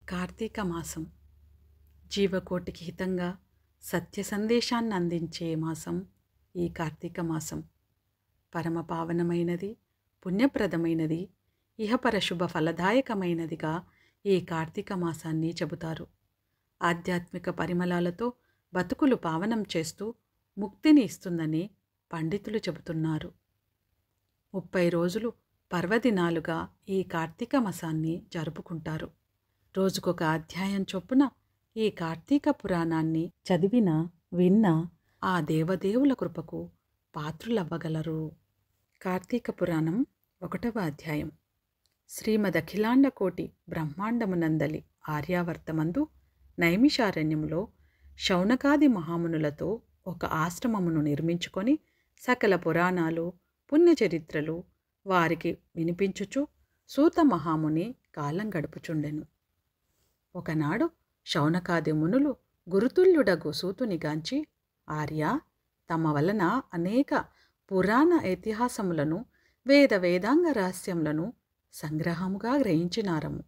కార్తీక మాసం జీవకోటికి హితంగా సత్య సందేశాన్ని అందించే మాసం ఈ కార్తీక మాసం. పరమ పావనమైనది, పుణ్యప్రదమైనది, ఇహపర శుభ ఫలదాయకమైనదిగా ఈ కార్తీక మాసాన్ని చెబుతారు. ఆధ్యాత్మిక పరిమళాలతో బతుకులు పావనం చేస్తూ ముక్తిని ఇస్తుందని పండితులు చెబుతున్నారు. 30 రోజులు పర్వదినాలుగా ఈ కార్తీక మాసాన్ని జరుపుకుంటారు. రోజుకొక అధ్యాయం చొప్పున ఈ కార్తీక పురాణాన్ని చదివినా విన్నా ఆ దేవదేవుల కృపకు పాత్రులవ్వగలరు. కార్తీక పురాణం 1వ అధ్యాయం. శ్రీమదఖిలాండ కోటి బ్రహ్మాండమునందలి ఆర్యావర్తమందు నైమిషారణ్యములో శౌనకాది మహామునులతో ఒక ఆశ్రమమును నిర్మించుకొని సకల పురాణాలు పుణ్యచరిత్రలు వారికి వినిపించుచు సూత మహాముని కాలం గడుపుచుండెను. ఒకనాడు శౌనకాది మునులు గురుతుల్యుడగు సూతునిగాంచి, ఆర్య, తమ వలన అనేక పురాణ ఇతిహాసములను వేదాంగ రహస్యములను సంగ్రహముగా గ్రహించినారము.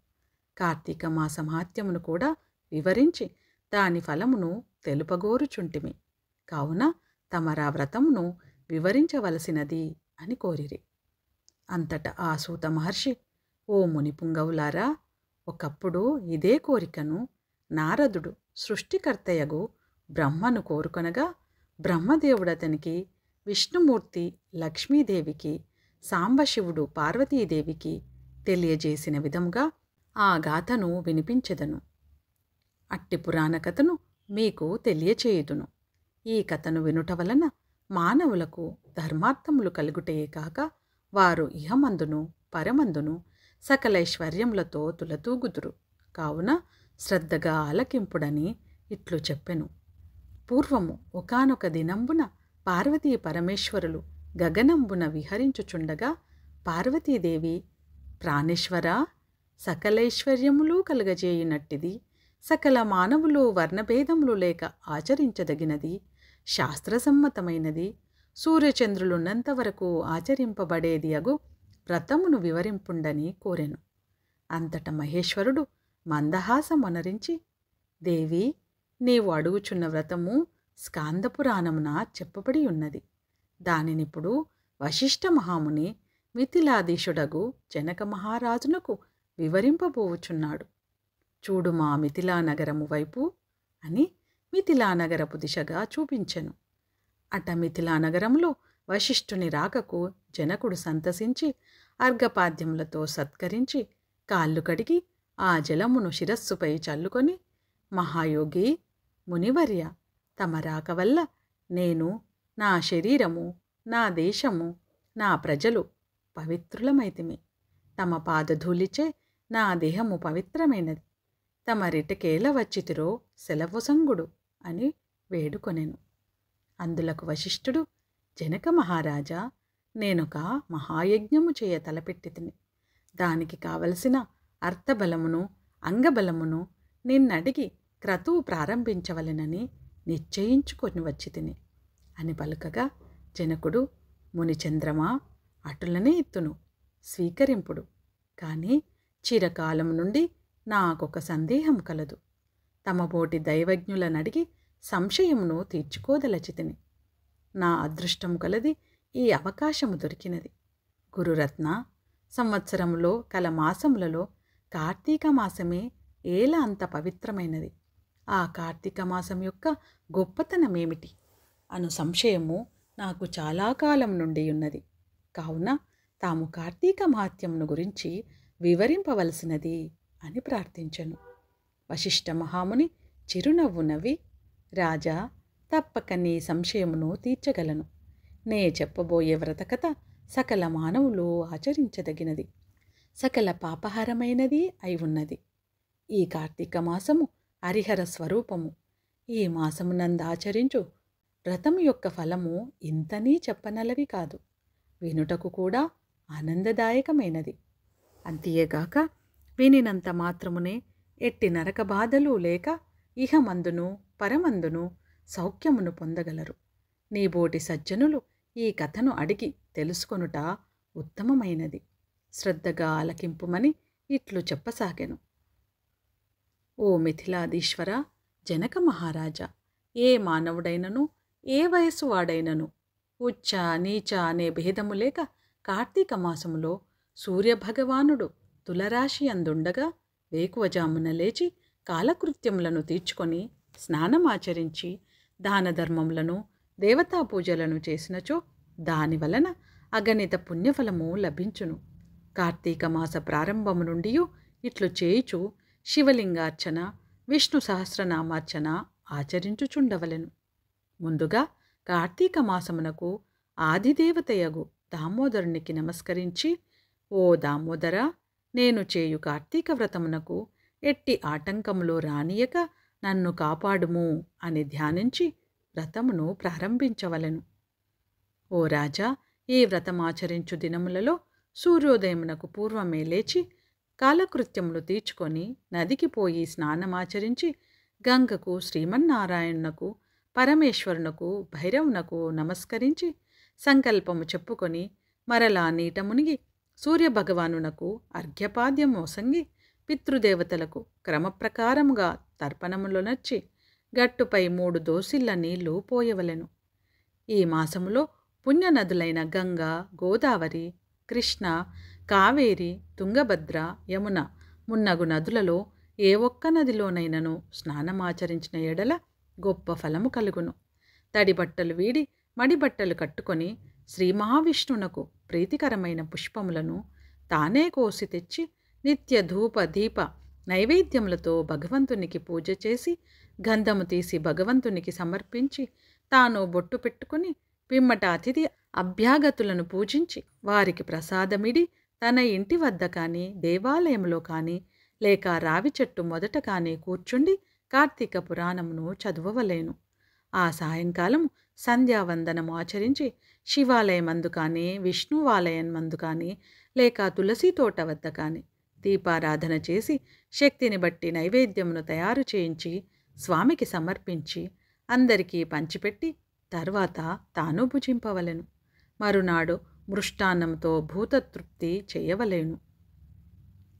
కార్తీక మాస మహాత్యమును కూడా వివరించి దాని ఫలమును తెలుపగోరుచుంటిమి. కావున తమరా వ్రతమును వివరించవలసినది అని కోరిరి. అంతట ఆ సూత మహర్షి, ఓ మునిపుంగవులారా, ఒకప్పుడు ఇదే కోరికను నారదుడు సృష్టికర్తయగు బ్రహ్మను కోరుకొనగా, బ్రహ్మదేవుడతనికి విష్ణుమూర్తి లక్ష్మీదేవికి, సాంబశివుడు పార్వతీదేవికి తెలియజేసిన విధముగా ఆ గాథను వినిపించెదను. అట్టి పురాణ కథను మీకు తెలియచేయుదును. ఈ కథను వినుట వలన మానవులకు ధర్మార్థములు కలుగుటయే కాక వారు ఇహమందును పరమందును సకలైశ్వర్యములతో తులతూగుదురు. కావున శ్రద్ధగా ఆలకింపుడని ఇట్లు చెప్పెను. పూర్వము ఒకానొక దినంబున పార్వతీ పరమేశ్వరులు గగనంబున విహరించుచుండగా పార్వతీదేవి, ప్రాణేశ్వరా, సకలైశ్వర్యములు కలుగజేయునట్టిది, సకల మానవులు వర్ణభేదములు లేక ఆచరించదగినది, శాస్త్రసమ్మతమైనది, సూర్యచంద్రులున్నంతవరకు ఆచరింపబడేది అగు వ్రతమును వివరింపుండని కోరెను. అంతట మహేశ్వరుడు మందహాసమొనరించి, దేవి, నీవు అడుగుచున్న వ్రతము స్కాందపురాణమున చెప్పబడి ఉన్నది. దానినిప్పుడు వశిష్ఠ మహాముని మిథిలాధీశుడగు జనక మహారాజునకు వివరింపబోవుచున్నాడు. చూడు మా మిథిలానగరము వైపు అని మిథిలానగరపు దిశగా చూపించెను. అట మిథిలానగరములో వశిష్ఠుని రాకకు జనకుడు సంతసించి అర్ఘపాద్యములతో సత్కరించి కాళ్ళు కడిగి ఆ జలమును శిరస్సుపై చల్లుకొని, మహాయోగి, మునివర్య, తమ రాక వల్ల నేను, నా శరీరము, నా దేశము, నా ప్రజలు పవిత్రులమైతిమి. తమ పాదధూళిచే నా దేహము పవిత్రమైనది. తమరిటకేల వచ్చితిరో సెలవుసంగుడు అని వేడుకొనెను. అందులకు వశిష్ఠుడు, జనక మహారాజా, నేనొక మహాయజ్ఞము చేయ తలపెట్టితిని. దానికి కావలసిన అర్థబలమును అంగబలమును నిన్నడిగి క్రతువు ప్రారంభించవలెనని నిశ్చయించుకొని వచ్చితిని అని పలుకగా, జనకుడు, మునిచంద్రమా, అటులనే ఇత్తును, స్వీకరింపుడు. కానీ చిరకాలం నుండి నాకొక సందేహం కలదు. తమ బోటి దైవజ్ఞులనడిగి సంశయమును తీర్చుకోదలచితిని. నా అదృష్టము కలది ఈ అవకాశము దొరికినది. గురురత్న, సంవత్సరములో కల మాసములలో కార్తీక మాసమే ఏల అంత పవిత్రమైనది. ఆ కార్తీక మాసం యొక్క గొప్పతనమేమిటి అను సంశయము నాకు చాలా కాలం నుండి ఉన్నది. కావున తాము కార్తీక మహాత్యమును గురించి వివరింపవలసినది అని ప్రార్థించెను. వశిష్ఠ మహాముని చిరునవ్వు నవ్వి, రాజా, తప్పక నీ సంశయమును తీర్చగలను. నే చెప్పబోయే వ్రతకథ సకల మానవులు ఆచరించదగినది, సకల పాపహరమైనది అయి ఉన్నది. ఈ కార్తీక మాసము హరిహర స్వరూపము. ఈ మాసమునందాచరించు వ్రతము యొక్క ఫలము ఇంతనీ చెప్పనలవి కాదు, వినుటకు కూడా ఆనందదాయకమైనది. అంతేగాక వినినంత మాత్రమునే ఎట్టి నరక బాధలు లేక ఇహమందును పరమందును సౌఖ్యమును పొందగలరు. నీబోటి సజ్జనులు ఈ కథను అడిగి తెలుసుకొనుట ఉత్తమమైనది. శ్రద్ధగా ఆలకింపుమని ఇట్లు చెప్పసాగెను. ఓ మిథిలాదీశ్వర, జనక మహారాజా, ఏ మానవుడైనను ఏ వయస్సు వాడైనను ఉచ్చ నీచ అనే భేదము లేక కార్తీక మాసములో సూర్యభగవానుడు తులరాశి అందుండగా వేకువజామున లేచి కాలకృత్యములను తీర్చుకొని స్నానమాచరించి దానధర్మములను దేవతా పూజలను చేసినచో దాని వలన అగణిత పుణ్యఫలము లభించును. కార్తీక మాస ప్రారంభము నుండి ఇట్లు చేయుచు శివలింగార్చన, విష్ణు సహస్రనామార్చన ఆచరించుచుండవలెను. ముందుగా కార్తీక మాసమునకు ఆదిదేవతయగు దామోదరునికి నమస్కరించి, ఓ దామోదర, నేను చేయు కార్తీక వ్రతమునకు ఎట్టి ఆటంకములో రానియక నన్ను కాపాడుము అని ధ్యానించి వ్రతమును ప్రారంభించవలెను. ఓ రాజా, ఈ వ్రతమాచరించు దినములలో సూర్యోదయమునకు పూర్వమే లేచి కాలకృత్యములు తీర్చుకొని నదికి పోయి స్నానమాచరించి గంగకు, శ్రీమన్నారాయణునకు, పరమేశ్వరునకు, భైరవునకు నమస్కరించి సంకల్పము చెప్పుకొని మరలా నీట మునిగి సూర్యభగవానునకు అర్ఘ్యపాద్యమోసంగి పితృదేవతలకు క్రమప్రకారముగా తర్పణములొనర్చి గట్టుపై 3 దోసిళ్ల నీళ్లు పోయవలెను. ఈ మాసములో పుణ్యనదులైన గంగా, గోదావరి, కృష్ణ, కావేరి, తుంగభద్ర, యమున మున్నగు నదులలో ఏ ఒక్క నదిలోనైనను స్నానమాచరించిన ఎడల గొప్ప ఫలము కలుగును. తడిబట్టలు వీడి మడిబట్టలు కట్టుకొని శ్రీ మహావిష్ణునకు ప్రీతికరమైన పుష్పములను తానే కోసి తెచ్చి నిత్య ధూప దీప నైవేద్యములతో భగవంతునికి పూజ చేసి గంధము తీసి భగవంతునికి సమర్పించి తాను బొట్టు పెట్టుకుని పిమ్మట అతిథి అభ్యాగతులను పూజించి వారికి ప్రసాదమిడి తన ఇంటి వద్ద కానీ దేవాలయంలో కానీ లేక రావి చెట్టు మొదట కానీ కూర్చుండి కార్తీక పురాణమును చదువవలేను. ఆ సాయంకాలం సంధ్యావందనము ఆచరించి శివాలయమందు కానీ విష్ణువాలయమందు కానీ లేక తులసి తోట వద్ద కానీ దీపారాధన చేసి శక్తిని బట్టి నైవేద్యమును తయారు చేయించి స్వామికి సమర్పించి అందరికీ పంచిపెట్టి తర్వాత తాను భుజింపవలెను. మరునాడు మృష్టాన్నంతో భూతతృప్తి చేయవలేను.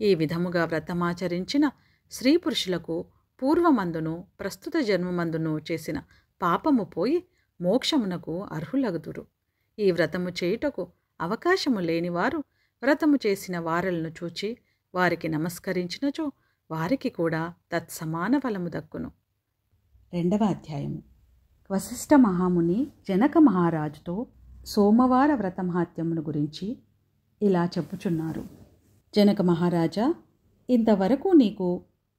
ఈ విధముగా వ్రతమాచరించిన స్త్రీ పురుషులకు పూర్వమందును ప్రస్తుత జన్మమందును చేసిన పాపము పోయి మోక్షమునకు అర్హులగుదురు. ఈ వ్రతము చేయుటకు అవకాశము లేనివారు వ్రతము చేసిన వారలను చూచి వారికి నమస్కరించినచో వారికి కూడా తత్సమాన ఫలము దక్కును. 2వ అధ్యాయము. వశిష్ఠ మహాముని జనక మహారాజుతో సోమవార వ్రత మహాత్మ్యమును గురించి ఇలా చెప్పుచున్నారు. జనక మహారాజా, ఇంతవరకు నీకు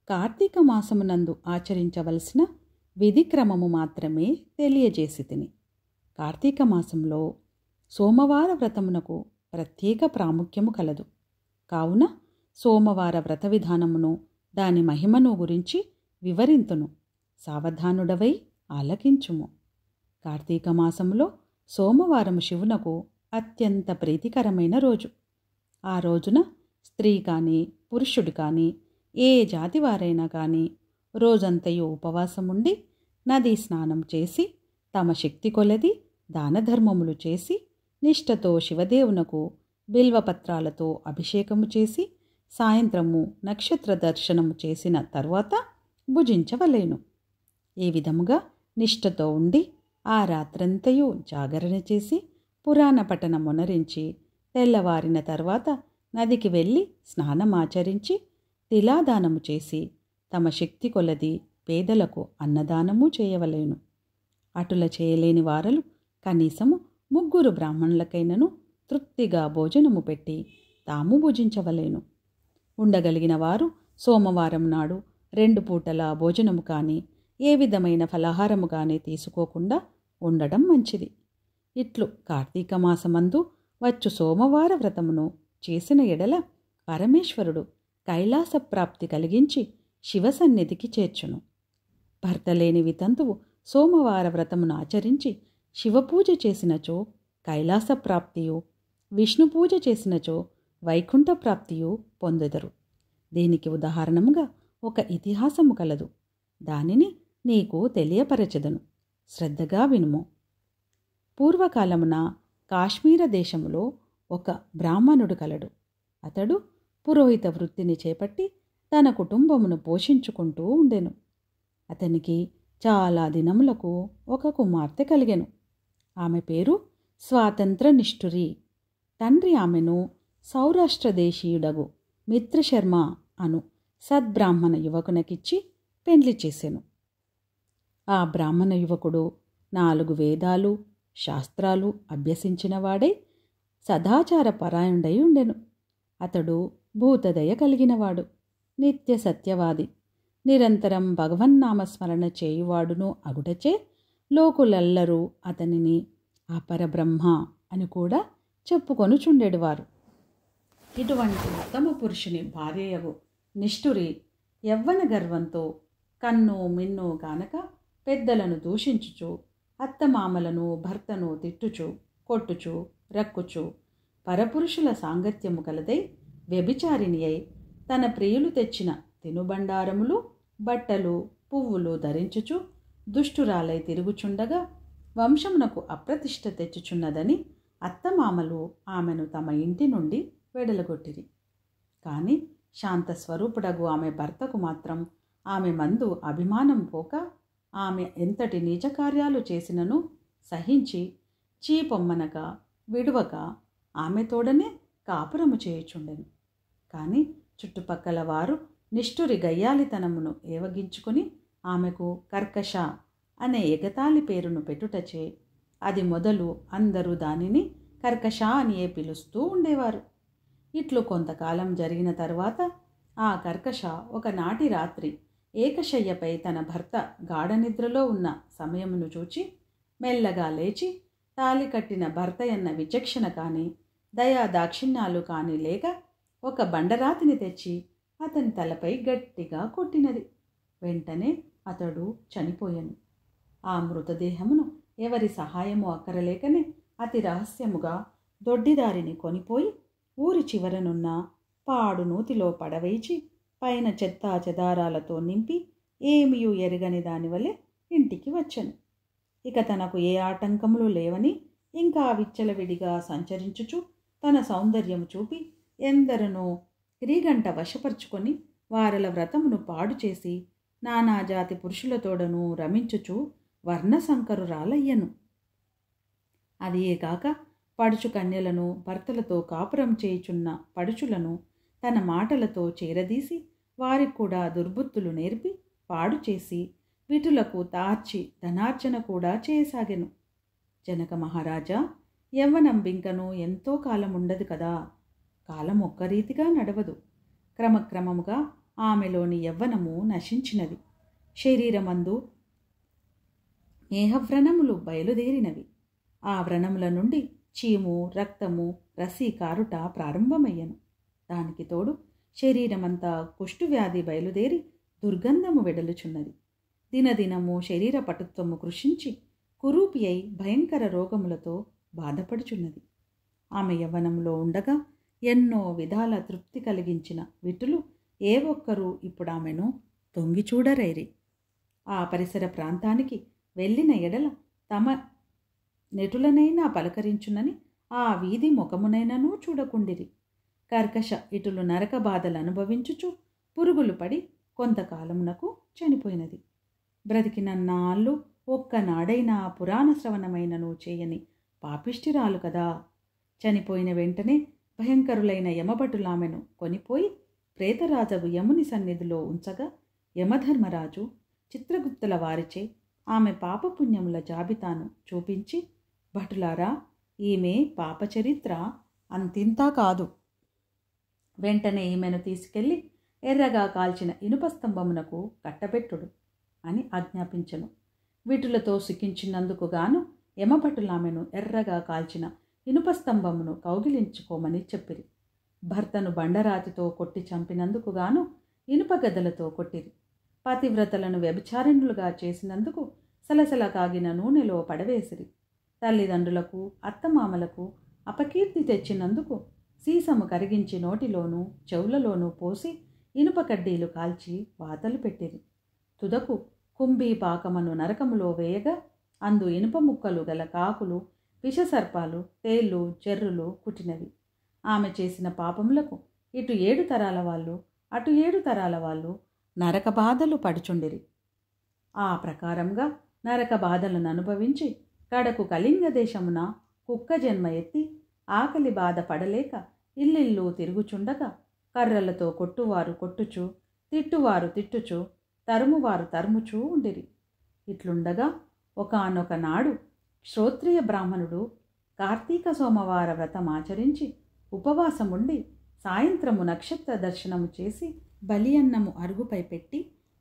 కార్తీక మాసమునందు ఆచరించవలసిన విధిక్రమము మాత్రమే తెలియజేసి తిని. కార్తీక మాసంలో సోమవార వ్రతమునకు ప్రత్యేక ప్రాముఖ్యము కలదు. కావున సోమవార వ్రత విధానమును దాని మహిమను గురించి వివరింతును. సావధానుడవై ఆలకించుము. కార్తీక మాసములో సోమవారము శివునకు అత్యంత ప్రీతికరమైన రోజు. ఆ రోజున స్త్రీ కానీ పురుషుడు కానీ ఏ జాతివారైనా కానీ రోజంతయు ఉపవాసముండి నదీ స్నానం చేసి తమ శక్తి కొలది దానధర్మములు చేసి నిష్ఠతో శివదేవునకు బిల్వపత్రాలతో అభిషేకము చేసి సాయంత్రము నక్షత్ర దర్శనము చేసిన తరువాత భుజించవలేను. ఈ విధముగా నిష్ఠతో ఉండి ఆ రాత్రంతయు జాగరణ చేసి పురాణ పఠనమునరించి తెల్లవారిన తర్వాత నదికి వెళ్ళి స్నానమాచరించి తిలాదానము చేసి తమ శక్తి కొలది పేదలకు అన్నదానము చేయవలేను. అటుల చేయలేని వారలు కనీసము 3 బ్రాహ్మణులకైనను తృప్తిగా భోజనము పెట్టి తాము భుజించవలేను. ఉండగలిగిన వారు సోమవారం నాడు 2 పూటల భోజనము కానీ ఏ విధమైన ఫలహారము కానీ తీసుకోకుండా ఉండడం మంచిది. ఇట్లు కార్తీక మాసమందు వచ్చు సోమవార వ్రతమును చేసిన ఎడల పరమేశ్వరుడు కైలాస ప్రాప్తి కలిగించి శివసన్నిధికి చేర్చును. భర్త లేని వితంతువు సోమవార వ్రతమును ఆచరించి శివపూజ చేసినచో కైలాస ప్రాప్తియు, విష్ణు పూజ చేసినచో వైకుంఠ ప్రాప్తియు పొందెదరు. దీనికి ఉదాహరణముగా ఒక ఇతిహాసము కలదు. దానిని నీకు తెలియపరచెదను, శ్రద్ధగా వినుము. పూర్వకాలమున కాశ్మీర దేశములో ఒక బ్రాహ్మణుడు కలడు. అతడు పురోహిత వృత్తిని చేపట్టి తన కుటుంబమును పోషించుకుంటూ ఉండెను. అతనికి చాలా దినములకు ఒక కుమార్తె కలిగెను. ఆమె పేరు స్వాతంత్ర నిష్ఠురి. తండ్రి ఆమెను సౌరాష్ట్ర దేశీయుడగు మిత్రశర్మ అను సద్బ్రాహ్మణ యువకునకిచ్చి పెండ్లి చేసెను. ఆ బ్రాహ్మణ యువకుడు 4 వేదాలు శాస్త్రాలు అభ్యసించినవాడై సదాచార పరాయణుడై ఉండెను. అతడు భూతదయ కలిగినవాడు, నిత్య సత్యవాది, నిరంతరం భగవన్నామస్మరణ చేయువాడును అగుటచే లోకులెల్లరూ అతనిని అపరబ్రహ్మ అని కూడా చెప్పుకొనుచుండెడువారు. ఇటువంటి ఉత్తమ పురుషుని భార్యయగు నిష్ఠురి యవ్వన గర్వంతో కన్ను మిన్ను గానక పెద్దలను దూషించుచు అత్తమామలను భర్తను తిట్టుచు కొట్టుచు రక్కుచు పరపురుషుల సాంగత్యము కలదై వ్యభిచారిణి అయి తన ప్రియులు తెచ్చిన తినుబండారములు బట్టలు పువ్వులు ధరించుచు దుష్టురాలై తిరుగుచుండగా వంశమునకు అప్రతిష్ట తెచ్చుచున్నదని అత్తమామలు ఆమెను తమ ఇంటి నుండి వెడలగొట్టిరి. కాని శాంతస్వరూపుడగు ఆమె భర్తకు మాత్రం ఆమె మందు అభిమానం పోక ఆమె ఎంతటి నీచ కార్యాలు చేసినను సహించి చీపొమ్మనక విడువక ఆమె తోడనే కాపురము చేయుచుండెను. కాని చుట్టుపక్కల వారు నిష్ఠురి గయ్యాలితనమును ఏవగించుకొని ఆమెకు కర్కశ అనే ఎగతాళి పేరును పెట్టుటచే అది మొదలు అందరూ దానిని కర్కశ అనియే పిలుస్తూ ఉండేవారు. ఇట్లు కొంతకాలం జరిగిన తరువాత ఆ కర్కశ ఒకనాటి రాత్రి ఏకశయ్యపై తన భర్త గాఢనిద్రలో ఉన్న సమయమును చూచి మెల్లగా లేచి తాలి కట్టిన భర్తయన్న విచక్షణ కాని దయా దాక్షిణ్యాలు కాని లేక ఒక బండరాతిని తెచ్చి అతని తలపై గట్టిగా కొట్టినది. వెంటనే అతడు చనిపోయాను. ఆ మృతదేహమును ఎవరి సహాయము అక్కరలేకనే అతి రహస్యముగా దొడ్డిదారిని కొనిపోయి ఊరి చివరనున్న పాడు నూతిలో పడవేచి పైన చెత్తా చెదారాలతో నింపి ఏమియూ ఎరగని దానివలె ఇంటికి వచ్చెను. ఇక తనకు ఏ ఆటంకములు లేవని ఇంకా విచ్చలవిడిగా సంచరించుచు తన సౌందర్యము చూపి ఎందరనో క్రీగంట వశపరుచుకొని వారల వ్రతమును పాడు చేసి నానాజాతి పురుషులతోడను రమించుచు వర్ణశంకరురాలయ్యను. అదియేగాక పడుచు కన్యలను భర్తలతో కాపురం చేయుచున్న పడుచులను తన మాటలతో చేరదీసి వారికి కూడా దుర్బుద్ధులు నేర్పి పాడు చేసి విటులకు తార్చి ధనార్జన కూడా చేయసాగెను. జనక మహారాజా, యవ్వనం బింకను ఎంతో కాలం ఉండదు కదా. కాలం ఒక్క రీతిగా నడవదు. క్రమక్రమముగా ఆమెలోని యవ్వనము నశించినది. శరీరమందు మేహవ్రణములు బయలుదేరినవి. ఆ వ్రణముల నుండి చీము రక్తము రసి కారుట ప్రారంభమయ్యను. దానికి తోడు శరీరమంతా కుష్ఠువ్యాధి బయలుదేరి దుర్గంధము వెడలుచున్నది. దినదినము శరీర పటుత్వము కృషించి కురూపి అయి భయంకర రోగములతో బాధపడుచున్నది. ఆమె యవ్వనంలో ఉండగా ఎన్నో విధాల తృప్తి కలిగించిన విటులు ఏ ఒక్కరూ ఇప్పుడు ఆమెను తొంగి చూడరైరి. ఆ పరిసర ప్రాంతానికి వెళ్ళిన ఎడల తమ నెటులనైనా పలకరించునని ఆ వీధి ముఖమునైనను చూడకుండిరి. కర్కశ ఇటులు నరక బాధలు అనుభవించుచు పురుగులు పడి కొంతకాలమునకు చనిపోయినది. బ్రతికినన్నాళ్ళు ఒక్కనాడైనా పురాణ శ్రవణమైనను చేయని పాపిష్టిరాలు కదా. చనిపోయిన వెంటనే భయంకరులైన యమభటులామెను కొనిపోయి ప్రేతరాజగు యముని సన్నిధిలో ఉంచగా యమధర్మరాజు చిత్రగుప్తుల వారిచే ఆమె పాపపుణ్యముల జాబితాను చూపించి, భటులారా, ఈమె పాపచరిత్ర అంతింతా కాదు. వెంటనే ఈమెను తీసుకెళ్లి ఎర్రగా కాల్చిన ఇనుప స్తంభమునకు కట్టబెట్టుడు అని ఆజ్ఞాపించెను. విటులతో సిక్కించినందుకు గాను యమభటులామెను ఎర్రగా కాల్చిన ఇనుప స్తంభమును కౌగిలించుకోమని చెప్పిరి. భర్తను బండరాతితో కొట్టి చంపినందుకు గాను ఇనుప గదలతో కొట్టిరి. పతివ్రతలను వ్యభిచారిణులుగా చేసినందుకు సలసల కాగిన నూనెలో పడవేసిరి. తల్లిదండ్రులకు అత్తమామలకు అపకీర్తి తెచ్చినందుకు సీసము కరిగించి నోటిలోనూ చెవులలోనూ పోసి ఇనుప కడ్డీలు కాల్చి వాతలు పెట్టిరి. తుదకు కుంభీపాకమను నరకములో వేయగా అందు ఇనుప ముక్కలు గల కాకులు విషసర్పాలు తేళ్ళు జర్రులు కుట్టినవి. ఆమె చేసిన పాపములకు ఇటు 7 తరాల వాళ్ళు అటు 7 తరాల వాళ్ళు నరక బాధలు పడుచుండిరి. ఆ ప్రకారంగా నరక బాధలను అనుభవించి కడకు కళింగ దేశమున కుక్క జన్మ ఎత్తి ఆకలి బాధ పడలేక ఇల్లిల్లు తిరుగుచుండగా కర్రలతో కొట్టువారు కొట్టుచు, తిట్టువారు తిట్టుచు, తరుమువారు తరుముచూ ఉండిరి. ఇట్లుండగా ఒకానొక నాడు శ్రోత్రియ బ్రాహ్మణుడు కార్తీక సోమవార వ్రతం ఆచరించి ఉపవాసముండి సాయంత్రము నక్షత్ర దర్శనము చేసి బలి అన్నము అరుగుపై పెట్టి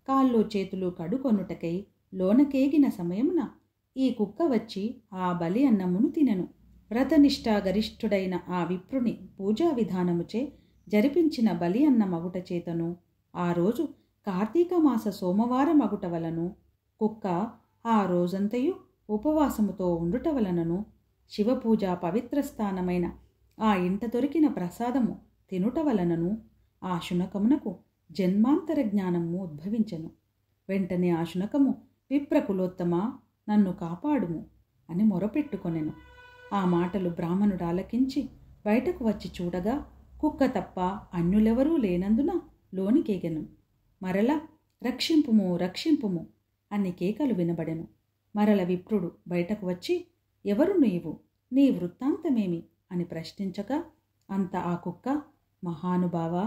కాళ్ళు చేతులు కడుకొనుటకై లోనకేగిన సమయమున ఈ కుక్క వచ్చి ఆ బలి అన్నమును తినెను. వ్రతనిష్టా గరిష్ఠుడైన ఆ విప్రుని పూజా విధానముచే జరిపించిన బలి అన్న మగుట చేతను ఆ రోజు కార్తీక మాస సోమవార మగుట వలను కుక్క ఆ రోజంతయు ఉపవాసముతో ఉండుట వలనను శివపూజ పవిత్ర స్థానమైన ఆ ఇంట దొరికిన ప్రసాదము తినుట వలనను ఆ శునకమునకు జన్మాంతర జ్ఞానము ఉద్భవించెను. వెంటనే ఆ శునకము, విప్రకులోత్తమా, నన్ను కాపాడుము అని మొరపెట్టుకొనెను. ఆ మాటలు బ్రాహ్మణుడు ఆలకించి బయటకు వచ్చి చూడగా కుక్క తప్ప అన్యులెవరూ లేనందున లోనికేగెను. మరల రక్షింపుము రక్షింపుము అన్ని కేకలు వినబడెను. మరల విప్రుడు బయటకు వచ్చి, ఎవరు నీవు, నీ వృత్తాంతమేమి అని ప్రశ్నించగా అంత ఆ కుక్క, మహానుభావా,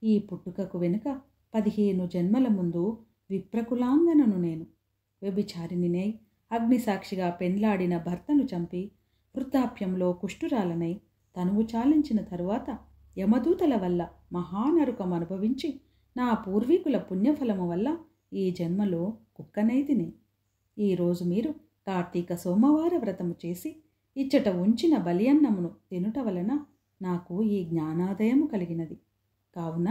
ఈ పుట్టుకకు వెనుక 15 జన్మల ముందు విప్రకులాంగనను నేను. వ్యభిచారిణినై అగ్నిసాక్షిగా పెండ్లాడిన భర్తను చంపి వృద్ధాప్యంలో కుష్ఠురాలనై తనువు చాలించిన తరువాత యమదూతల వల్ల మహానరకం అనుభవించి నా పూర్వీకుల పుణ్యఫలము వల్ల ఈ జన్మలో కుక్కనైతిని. ఈరోజు మీరు కార్తీక సోమవార వ్రతము చేసి ఇచ్చట ఉంచిన బలి అన్నమును తినుట వలన నాకు ఈ జ్ఞానాదయము కలిగినది. కావున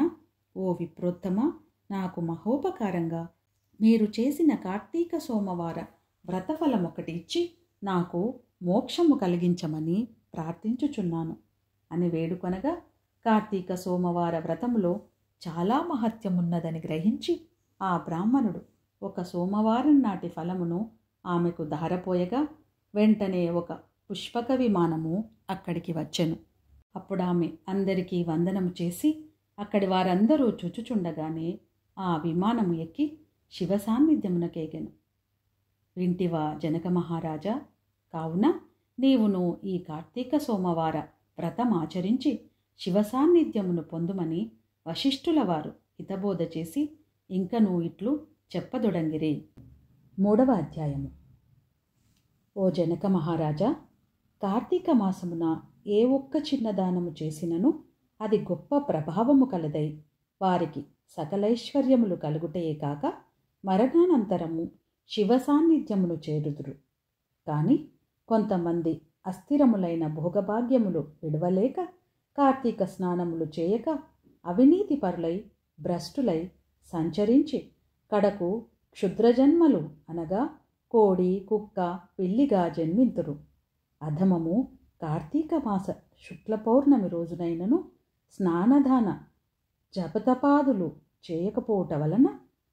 ఓ విప్రోత్తమ, నాకు మహోపకారంగా మీరు చేసిన కార్తీక సోమవార వ్రతఫలమొకటి ఇచ్చి నాకు మోక్షము కలిగించమని ప్రార్థించుచున్నాను అని వేడుకొనగా, కార్తీక సోమవార వ్రతములో చాలా మహత్యమున్నదని గ్రహించి ఆ బ్రాహ్మణుడు ఒక సోమవారం నాటి ఫలమును ఆమెకు ధారపోయగా వెంటనే ఒక పుష్పక విమానము అక్కడికి వచ్చెను. అప్పుడామె అందరికీ వందనము చేసి అక్కడి వారందరూ చూచుచుండగానే ఆ విమానము ఎక్కి శివ సాన్నిధ్యమునకేగెను. వింటివా జనక మహారాజా, కావున నీవును ఈ కార్తీక సోమవార వ్రతమాచరించి శివ సాన్నిధ్యమును పొందుమని వశిష్ఠుల వారు హితబోధ చేసి ఇంకనూ ఇట్లు చెప్పదొడంగిరి. 3వ అధ్యాయము. ఓ జనక మహారాజా, కార్తీక మాసమున ఏ ఒక్క చిన్న దానము చేసినను అది గొప్ప ప్రభావము కలదై వారికి సకలైశ్వర్యములు కలుగుటయే కాక మరణానంతరము శివ సాన్నిధ్యమును చేరుదురు. కాని కొంతమంది అస్థిరములైన భోగభాగ్యములు విడవలేక కార్తీక స్నానములు చేయక అవినీతి పరులై భ్రష్టులై సంచరించి కడకు క్షుద్రజన్మలు అనగా కోడి, కుక్క, పిల్లిగా జన్మింతురు. అధమము కార్తీక మాస శుక్ల పౌర్ణమి రోజునైనను స్నానదాన జపతపాదులు చేయకపోవట వలన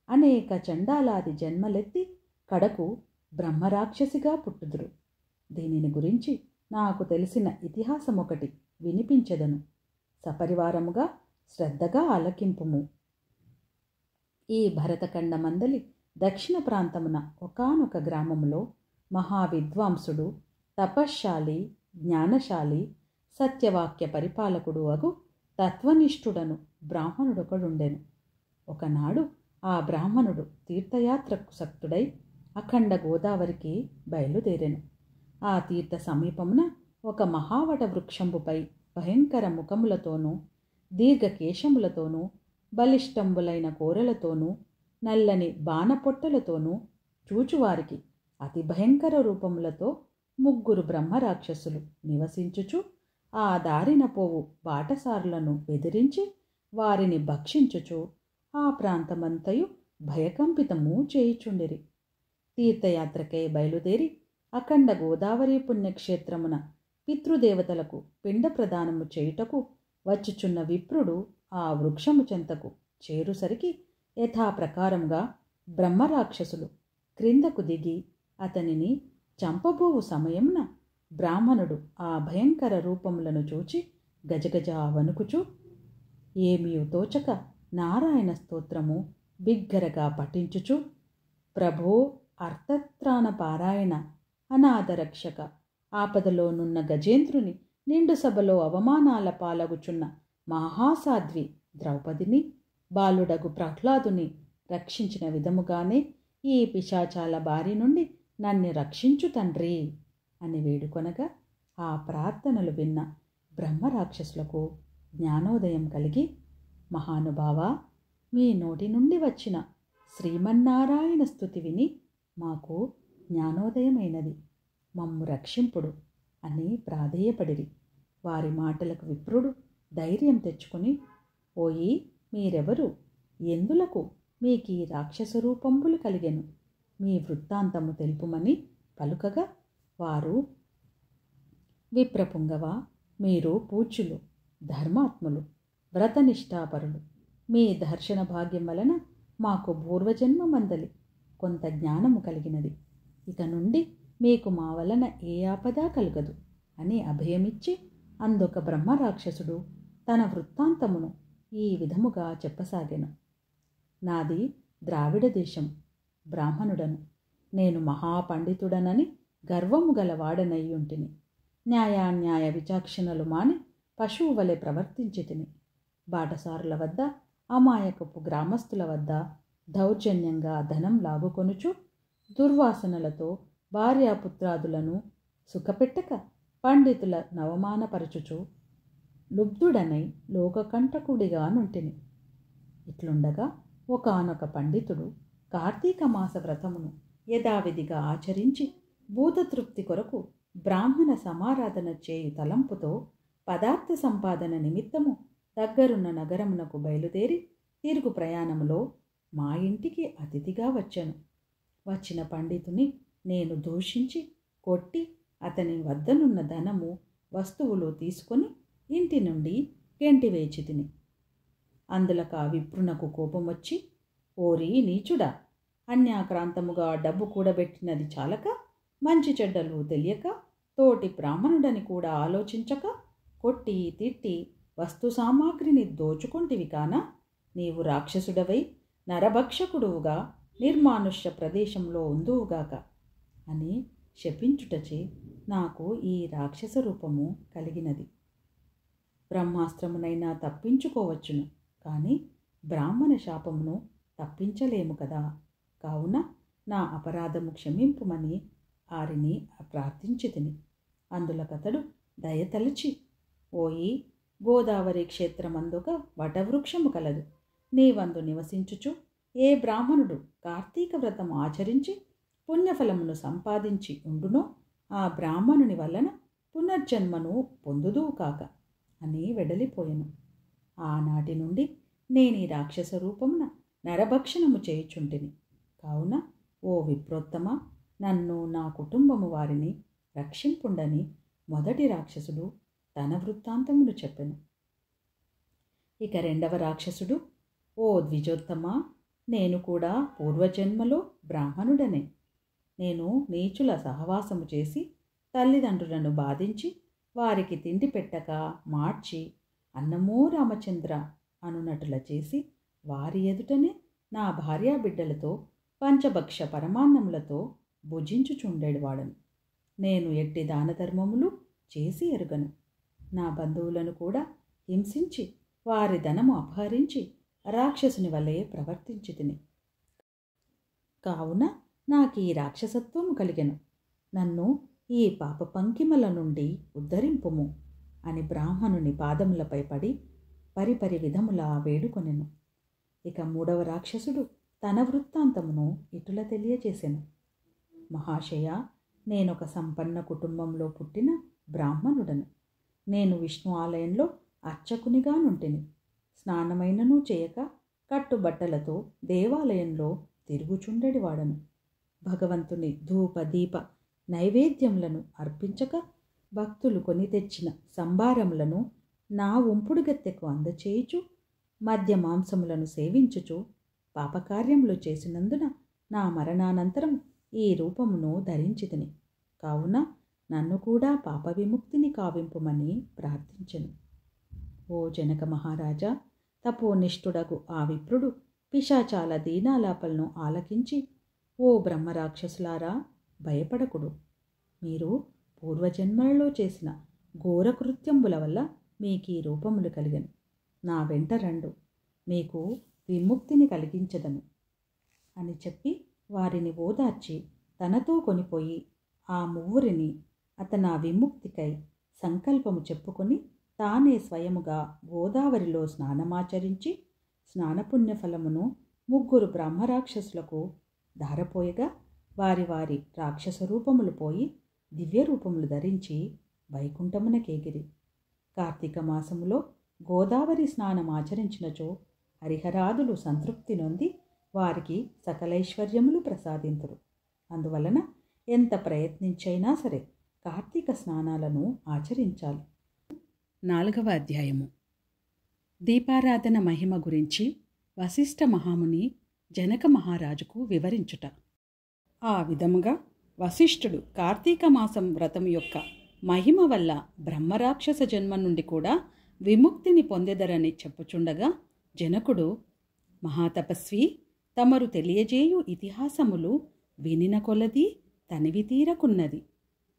అనేక చండాలాది జన్మలెత్తి కడకు బ్రహ్మరాక్షసిగా పుట్టుదురు. దీనిని గురించి నాకు తెలిసిన ఇతిహాసం ఒకటి వినిపించెదను. సపరివారముగా శ్రద్ధగా ఆలకింపుము. ఈ భరతఖండమందలి దక్షిణ ప్రాంతమున ఒకానొక గ్రామములో మహావిద్వాంసుడు, తపశ్శాలి, జ్ఞానశాలి, సత్యవాక్య పరిపాలకుడు అగు తత్వనిష్ఠుడను బ్రాహ్మణుడొకడుండెను. ఒకనాడు ఆ బ్రాహ్మణుడు తీర్థయాత్రకు సక్తుడై అఖండ గోదావరికి బయలుదేరెను. ఆ తీర్థ సమీపమున ఒక మహావట వృక్షంబుపై భయంకర ముఖములతోనూ దీర్ఘకేశములతోనూ బలిష్టంబులైన కోరలతోనూ నల్లని బాణపొట్టలతోనూ చూచువారికి అతి భయంకర రూపములతో 3 బ్రహ్మరాక్షసులు నివసించుచు ఆ దారిన పోవు బాటసారులను బెదిరించి వారిని భక్షించుచు ఆ ప్రాంతమంతయు భయకంపితము చేయుచుండిరి. తీర్థయాత్రకై బయలుదేరి అఖండ గోదావరి పుణ్యక్షేత్రమున పితృదేవతలకు పిండ ప్రదానము చేయుటకు వచ్చుచున్న విప్రుడు ఆ వృక్షము చెంతకు చేరుసరికి యథాప్రకారంగా బ్రహ్మరాక్షసులు క్రిందకు దిగి అతనిని చంపబోవు సమయమున బ్రాహ్మణుడు ఆ భయంకర రూపములను చూచి గజగజ వణుకుచు ఏమీ తోచక నారాయణ స్తోత్రము బిగ్గరగా పఠించుచు, ప్రభో అర్థత్రాణ పారాయణ, అనాథరక్షక, ఆపదలోనున్న గజేంద్రుని, నిండు సభలో అవమానాల పాలగుచున్న మహాసాధ్వి ద్రౌపదిని, బాలుడగు ప్రహ్లాదుని రక్షించిన విధముగానే ఈ పిశాచాల బారి నుండి నన్ను రక్షించు తండ్రి అని వేడుకొనగా, ఆ ప్రార్థనలు విన్న బ్రహ్మరాక్షసులకు జ్ఞానోదయం కలిగి, మహానుభావా, మీ నోటి నుండి వచ్చిన శ్రీమన్నారాయణ స్తుతి విని మాకు జ్ఞానోదయమైనది, మమ్ము రక్షింపుడు అని ప్రాధేయపడిరి. వారి మాటలకు విప్రుడు ధైర్యం తెచ్చుకుని, ఓయి మీరెవరు, ఎందులకు మీకీ రాక్షస రూపంబులు కలిగెను, మీ వృత్తాంతము తెలుపుమని పలుకగా, వారు, విప్రపుంగవ, మీరు పూజ్యులు, ధర్మాత్ములు, వ్రతనిష్ఠాపరులు. మీ దర్శన భాగ్యం వలన మాకు పూర్వజన్మ మందలి కొంత జ్ఞానము కలిగినది. ఇక నుండి మీకు మా వలన ఏ ఆపద కలగదు అని అభయమిచ్చి, అందొక బ్రహ్మరాక్షసుడు తన వృత్తాంతమును ఈ విధముగా చెప్పసాగెను. నాది ద్రావిడ దేశం, బ్రాహ్మణుడను. నేను మహాపండితుడనని గర్వము గలవాడనయ్యుంటిని. న్యాయాన్యాయ విచక్షణలు మాని పశువు వలె ప్రవర్తించి తిని. బాటసారుల వద్ద, అమాయకపు గ్రామస్తుల వద్ద దౌర్జన్యంగా ధనం లాగుకొనుచు, దుర్వాసనలతో భార్యాపుత్రాదులను సుఖపెట్టక పండితుల నవమానపరచుచు లుబ్ధుడనై లోకకంటకుడిగా నుంటిని. ఇట్లుండగా ఒకానొక పండితుడు కార్తీక మాస వ్రతమును యథావిధిగా ఆచరించి భూతతృప్తి కొరకు బ్రాహ్మణ సమారాధన చేయు తలంపుతో పదార్థ సంపాదన నిమిత్తము దగ్గరున్న నగరమునకు బయలుదేరి తిరుగు ప్రయాణములో మా ఇంటికి అతిథిగా వచ్చాను. వచ్చిన పండితుని నేను దూషించి కొట్టి అతని వద్దనున్న ధనము వస్తువులు తీసుకొని ఇంటి నుండి గెంటివేచి తిని. అందులక విప్రునకు కోపం వచ్చి, ఓరి నీచుడా, అన్యాక్రాంతముగా డబ్బు కూడబెట్టినది చాలక, మంచి చెడ్డలు తెలియక, తోటి బ్రాహ్మణుడని కూడా ఆలోచించక, కొట్టి తిట్టి వస్తు సామాగ్రిని దోచుకొంటివి కాన, నీవు రాక్షసుడవై నరభక్షకుడువుగా నిర్మానుష్య ప్రదేశంలో ఉందువుగాక అని శపించుటచే నాకు ఈ రాక్షస రూపము కలిగినది. బ్రహ్మాస్త్రమునైనా తప్పించుకోవచ్చును, కానీ బ్రాహ్మణ శాపమును తప్పించలేము కదా. కావున నా అపరాధము క్షమింపుమని ఆరిని ప్రార్థించి తిని. అందులకతడు దయతలచి, ఓయి, గోదావరి క్షేత్రమందుక వటవృక్షము కలదు. నీవందు నివసించుచు ఏ బ్రాహ్మణుడు కార్తీక వ్రతం ఆచరించి పుణ్యఫలమును సంపాదించి ఉండునో ఆ బ్రాహ్మణుని వలన పునర్జన్మను పొందుదువు కాక అని వెడలిపోయెను. ఆనాటి నుండి నేనీ రాక్షస రూపమున నరభక్షణము చేయుచుంటిని. కావున ఓ విప్రోత్తమ, నన్ను నా కుటుంబము వారిని రక్షింపుండని మొదటి రాక్షసుడు తన వృత్తాంతమును చెప్పెను. ఇక రెండవ రాక్షసుడు, ఓ ద్విజోత్తమ, నేను కూడా పూర్వజన్మలో బ్రాహ్మణుడనే. నేను నీచుల సహవాసము చేసి తల్లిదండ్రులను బాధించి వారికి తిండి పెట్టక మార్చి అన్నమో రామచంద్ర అనునటుల చేసి వారి ఎదుటనే నా భార్యాబిడ్డలతో పంచభక్ష పరమాన్నములతో భుజించుచుండేవాడను. నేను ఎట్టి దానధర్మములు చేసి ఎరుగను. నా బంధువులను కూడా హింసించి వారి ధనము అపహరించి రాక్షసుని వలె ప్రవర్తించి తిని. కావున నాకీ రాక్షసత్వము కలిగెను. నన్ను ఈ పాప పంకిమల నుండి ఉద్ధరింపుము అని బ్రాహ్మణుని పాదములపై పడి పరిపరి విధములా వేడుకొనెను. ఇక మూడవ రాక్షసుడు తన వృత్తాంతమును ఇటుల తెలియజేసెను. మహాశయ, నేనొక సంపన్న కుటుంబంలో పుట్టిన బ్రాహ్మణుడను. నేను విష్ణు ఆలయంలో అర్చకునిగా నుంటిని. స్నానమైనను చేయక కట్టుబట్టలతో దేవాలయంలో తిరుగుచుండెడివాడను. భగవంతుని ధూప దీప నైవేద్యములను అర్పించక భక్తులు కొని తెచ్చిన సంభారములను నా ఉంపుడు గత్తెకు అందచేయుచు మద్య మాంసములను సేవించుచు పాపకార్యములు చేసినందున నా మరణానంతరం ఈ రూపమును ధరించితిని. కావున నన్ను కూడా పాప విముక్తిని కావింపుమని ప్రార్థించెను. ఓ జనక మహారాజా, తపోనిష్ఠుడగు ఆ విప్రుడు పిశాచాల దీనాలాపలను ఆలకించి, ఓ బ్రహ్మరాక్షసులారా, భయపడకుడు. మీరు పూర్వజన్మలలో చేసిన ఘోరకృత్యంబుల వల్ల మీకీ రూపములు కలిగను. నా వెంట రండు, మీకు విముక్తిని కలిగించదను అని చెప్పి వారిని ఓదార్చి తనతో కొనిపోయి ఆ ముగ్గురిని అతనా విముక్తికై సంకల్పము చెప్పుకొని తానే స్వయముగా గోదావరిలో స్నానమాచరించి స్నానపుణ్యఫలమును ముగ్గురు బ్రహ్మరాక్షసులకు ధారపోయగా వారి వారి రాక్షస రూపములు పోయి దివ్య రూపములు ధరించి వైకుంఠమునకేగిరి. కార్తీక మాసములో గోదావరి స్నానమాచరించినచో హరిహరాదులు సంతృప్తి నొంది వారికి సకలైశ్వర్యములు ప్రసాదింతురు. అందువలన ఎంత ప్రయత్నించైనా సరే కార్తీక స్నానాలను ఆచరించాలి. 4వ అధ్యాయము. దీపారాధన మహిమ గురించి వశిష్ఠ మహాముని జనక మహారాజుకు వివరించుట. ఆ విధముగా వశిష్ఠుడు కార్తీక మాసం వ్రతం యొక్క మహిమ వల్ల బ్రహ్మరాక్షస జన్మ నుండి కూడా విముక్తిని పొందెదరని చెప్పుచుండగా, జనకుడు, మహాతపస్వి, తమరు తెలియజేయు ఇతిహాసములు వినిన కొలది తనివి తీరకున్నది.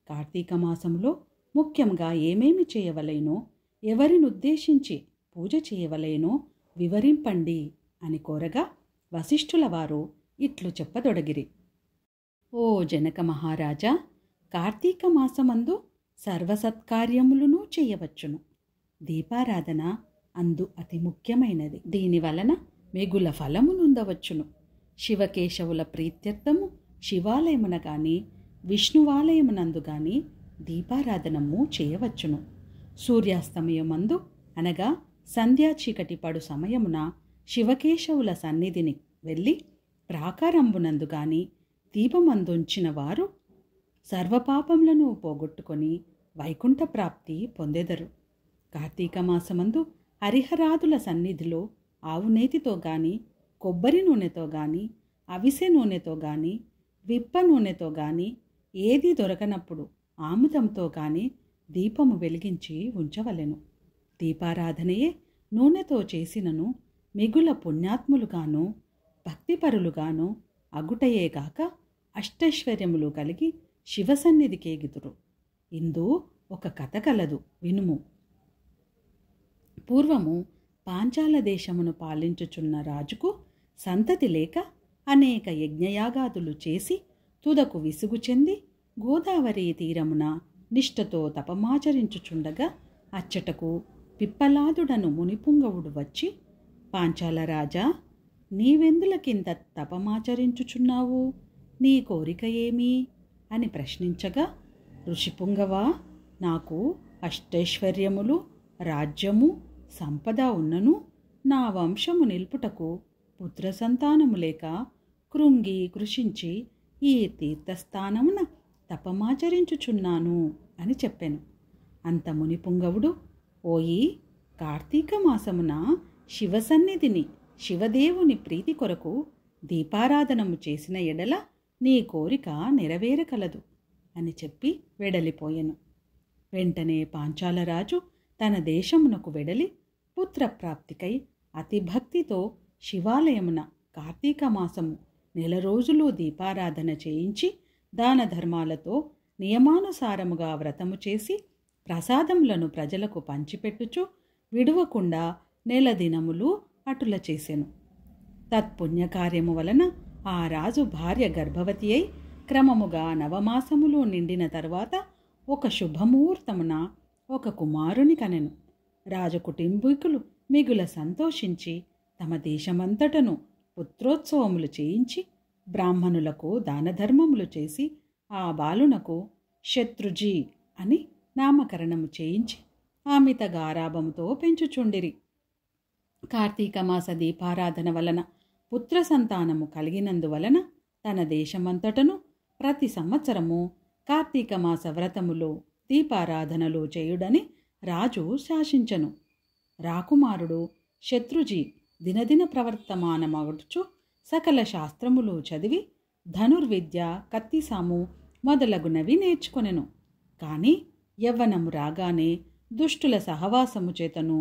కార్తీక మాసంలో ముఖ్యంగా ఏమేమి చేయవలెనో, ఎవరినుద్దేశించి పూజ చేయవలెనో వివరింపండి అని కోరగా, వశిష్ఠుల వారు ఇట్లు చెప్పదొడగిరి. ఓ జనక మహారాజా, కార్తీక మాసమందు సర్వసత్కార్యములను చేయవచ్చును. దీపారాధన అందు అతి ముఖ్యమైనది. దీనివలన మిగుల ఫలమునుందవచ్చును. శివకేశవుల ప్రీత్యర్థము శివాలయమున గాని విష్ణువాలయమునందు గాని దీపారాధనము చేయవచ్చును. సూర్యాస్తమయమందు అనగా సంధ్యా చీకటి పడు సమయమున శివకేశవుల సన్నిధిని వెళ్ళి ప్రాకారంబునందు గాని దీపమందుంచిన వారు సర్వపాపములను పోగొట్టుకొని వైకుంఠ ప్రాప్తి పొందెదరు. కార్తీక మాసమందు హరిహరాదుల సన్నిధిలో ఆవునేతితో గాని కొబ్బరి నూనెతో గాని అవిసె నూనెతో గాని విప్ప నూనెతో గాని ఏది దొరకనప్పుడు ఆముదంతో గాని దీపము వెలిగించి ఉంచవలెను. దీపారాధనయే నూనెతో చేసినను మిగుల పుణ్యాత్ములుగాను భక్తిపరులుగాను అగుటయేగాక అష్టైశ్వర్యములు కలిగి శివసన్నిధికేగితురు. ఇందు ఒక కథ కలదు, వినుము. పూర్వము పాంచాల దేశమును పాలించుచున్న రాజుకు సంతతి లేక అనేక యజ్ఞయాగాదులు చేసి తుదకు విసుగు చెంది గోదావరి తీరమున నిష్ఠతో తపమాచరించుచుండగా అచ్చటకు పిప్పలాదుడను మునిపుంగవుడు వచ్చి, పాంచాల రాజా, నీవెందులకింత తపమాచరించుచున్నావు? నీ కోరిక ఏమి అని ప్రశ్నించగా, ఋషిపుంగవా, నాకు అష్టైశ్వర్యములు, రాజ్యము, సంపద ఉన్నను నా వంశము నిల్పుటకు పుత్ర సంతానము లేక కృంగి కృషించి ఈ తీర్థస్థానమున తపమాచరించుచున్నాను అని చెప్పాను. అంత మునిపుంగవుడు, ఓయి, కార్తీక మాసమున శివసన్నిధిని శివదేవుని ప్రీతి కొరకు దీపారాధనము చేసిన ఎడల నీ కోరిక నెరవేరకలదు అని చెప్పి వెడలిపోయెను. వెంటనే పాంచాలరాజు తన దేశమునకు వెడలి పుత్రప్రాప్తికై అతి భక్తితో శివాలయమున కార్తీక మాసము 1 రోజులు దీపారాధన చేయించి దాన ధర్మాలతో నియమానుసారముగా వ్రతము చేసి ప్రసాదములను ప్రజలకు పంచిపెట్టుచు విడువకుండా 1 దినములు అటుల చేసెను. తత్పుణ్యకార్యము వలన ఆ రాజు భార్య గర్భవతి అయి క్రమముగా 9 మాసములు నిండిన తరువాత ఒక శుభముహూర్తమున ఒక కుమారుని కనెను. రాజకుటుంబీకులు మిగుల సంతోషించి తమ దేశమంతటను పుత్రోత్సవములు చేయించి బ్రాహ్మణులకు దానధర్మములు చేసి ఆ బాలునకు శత్రుజీ అని నామకరణము చేయించి ఆమిత గారాభముతో పెంచుచుండిరి. కార్తీక మాస దీపారాధన వలన పుత్ర సంతానము కలిగినందువలన తన దేశమంతటను ప్రతి సంవత్సరము కార్తీక మాస వ్రతములో దీపారాధనలు చేయుడని రాజు శాసించను. రాకుమారుడు శత్రుజీ దినదిన ప్రవర్తమానమగుచు సకల శాస్త్రములు చదివి ధనుర్విద్య, కత్తిసాము మొదలగునవి నేర్చుకొనెను. కాని యవ్వనము రాగానే దుష్టుల సహవాసము చేతను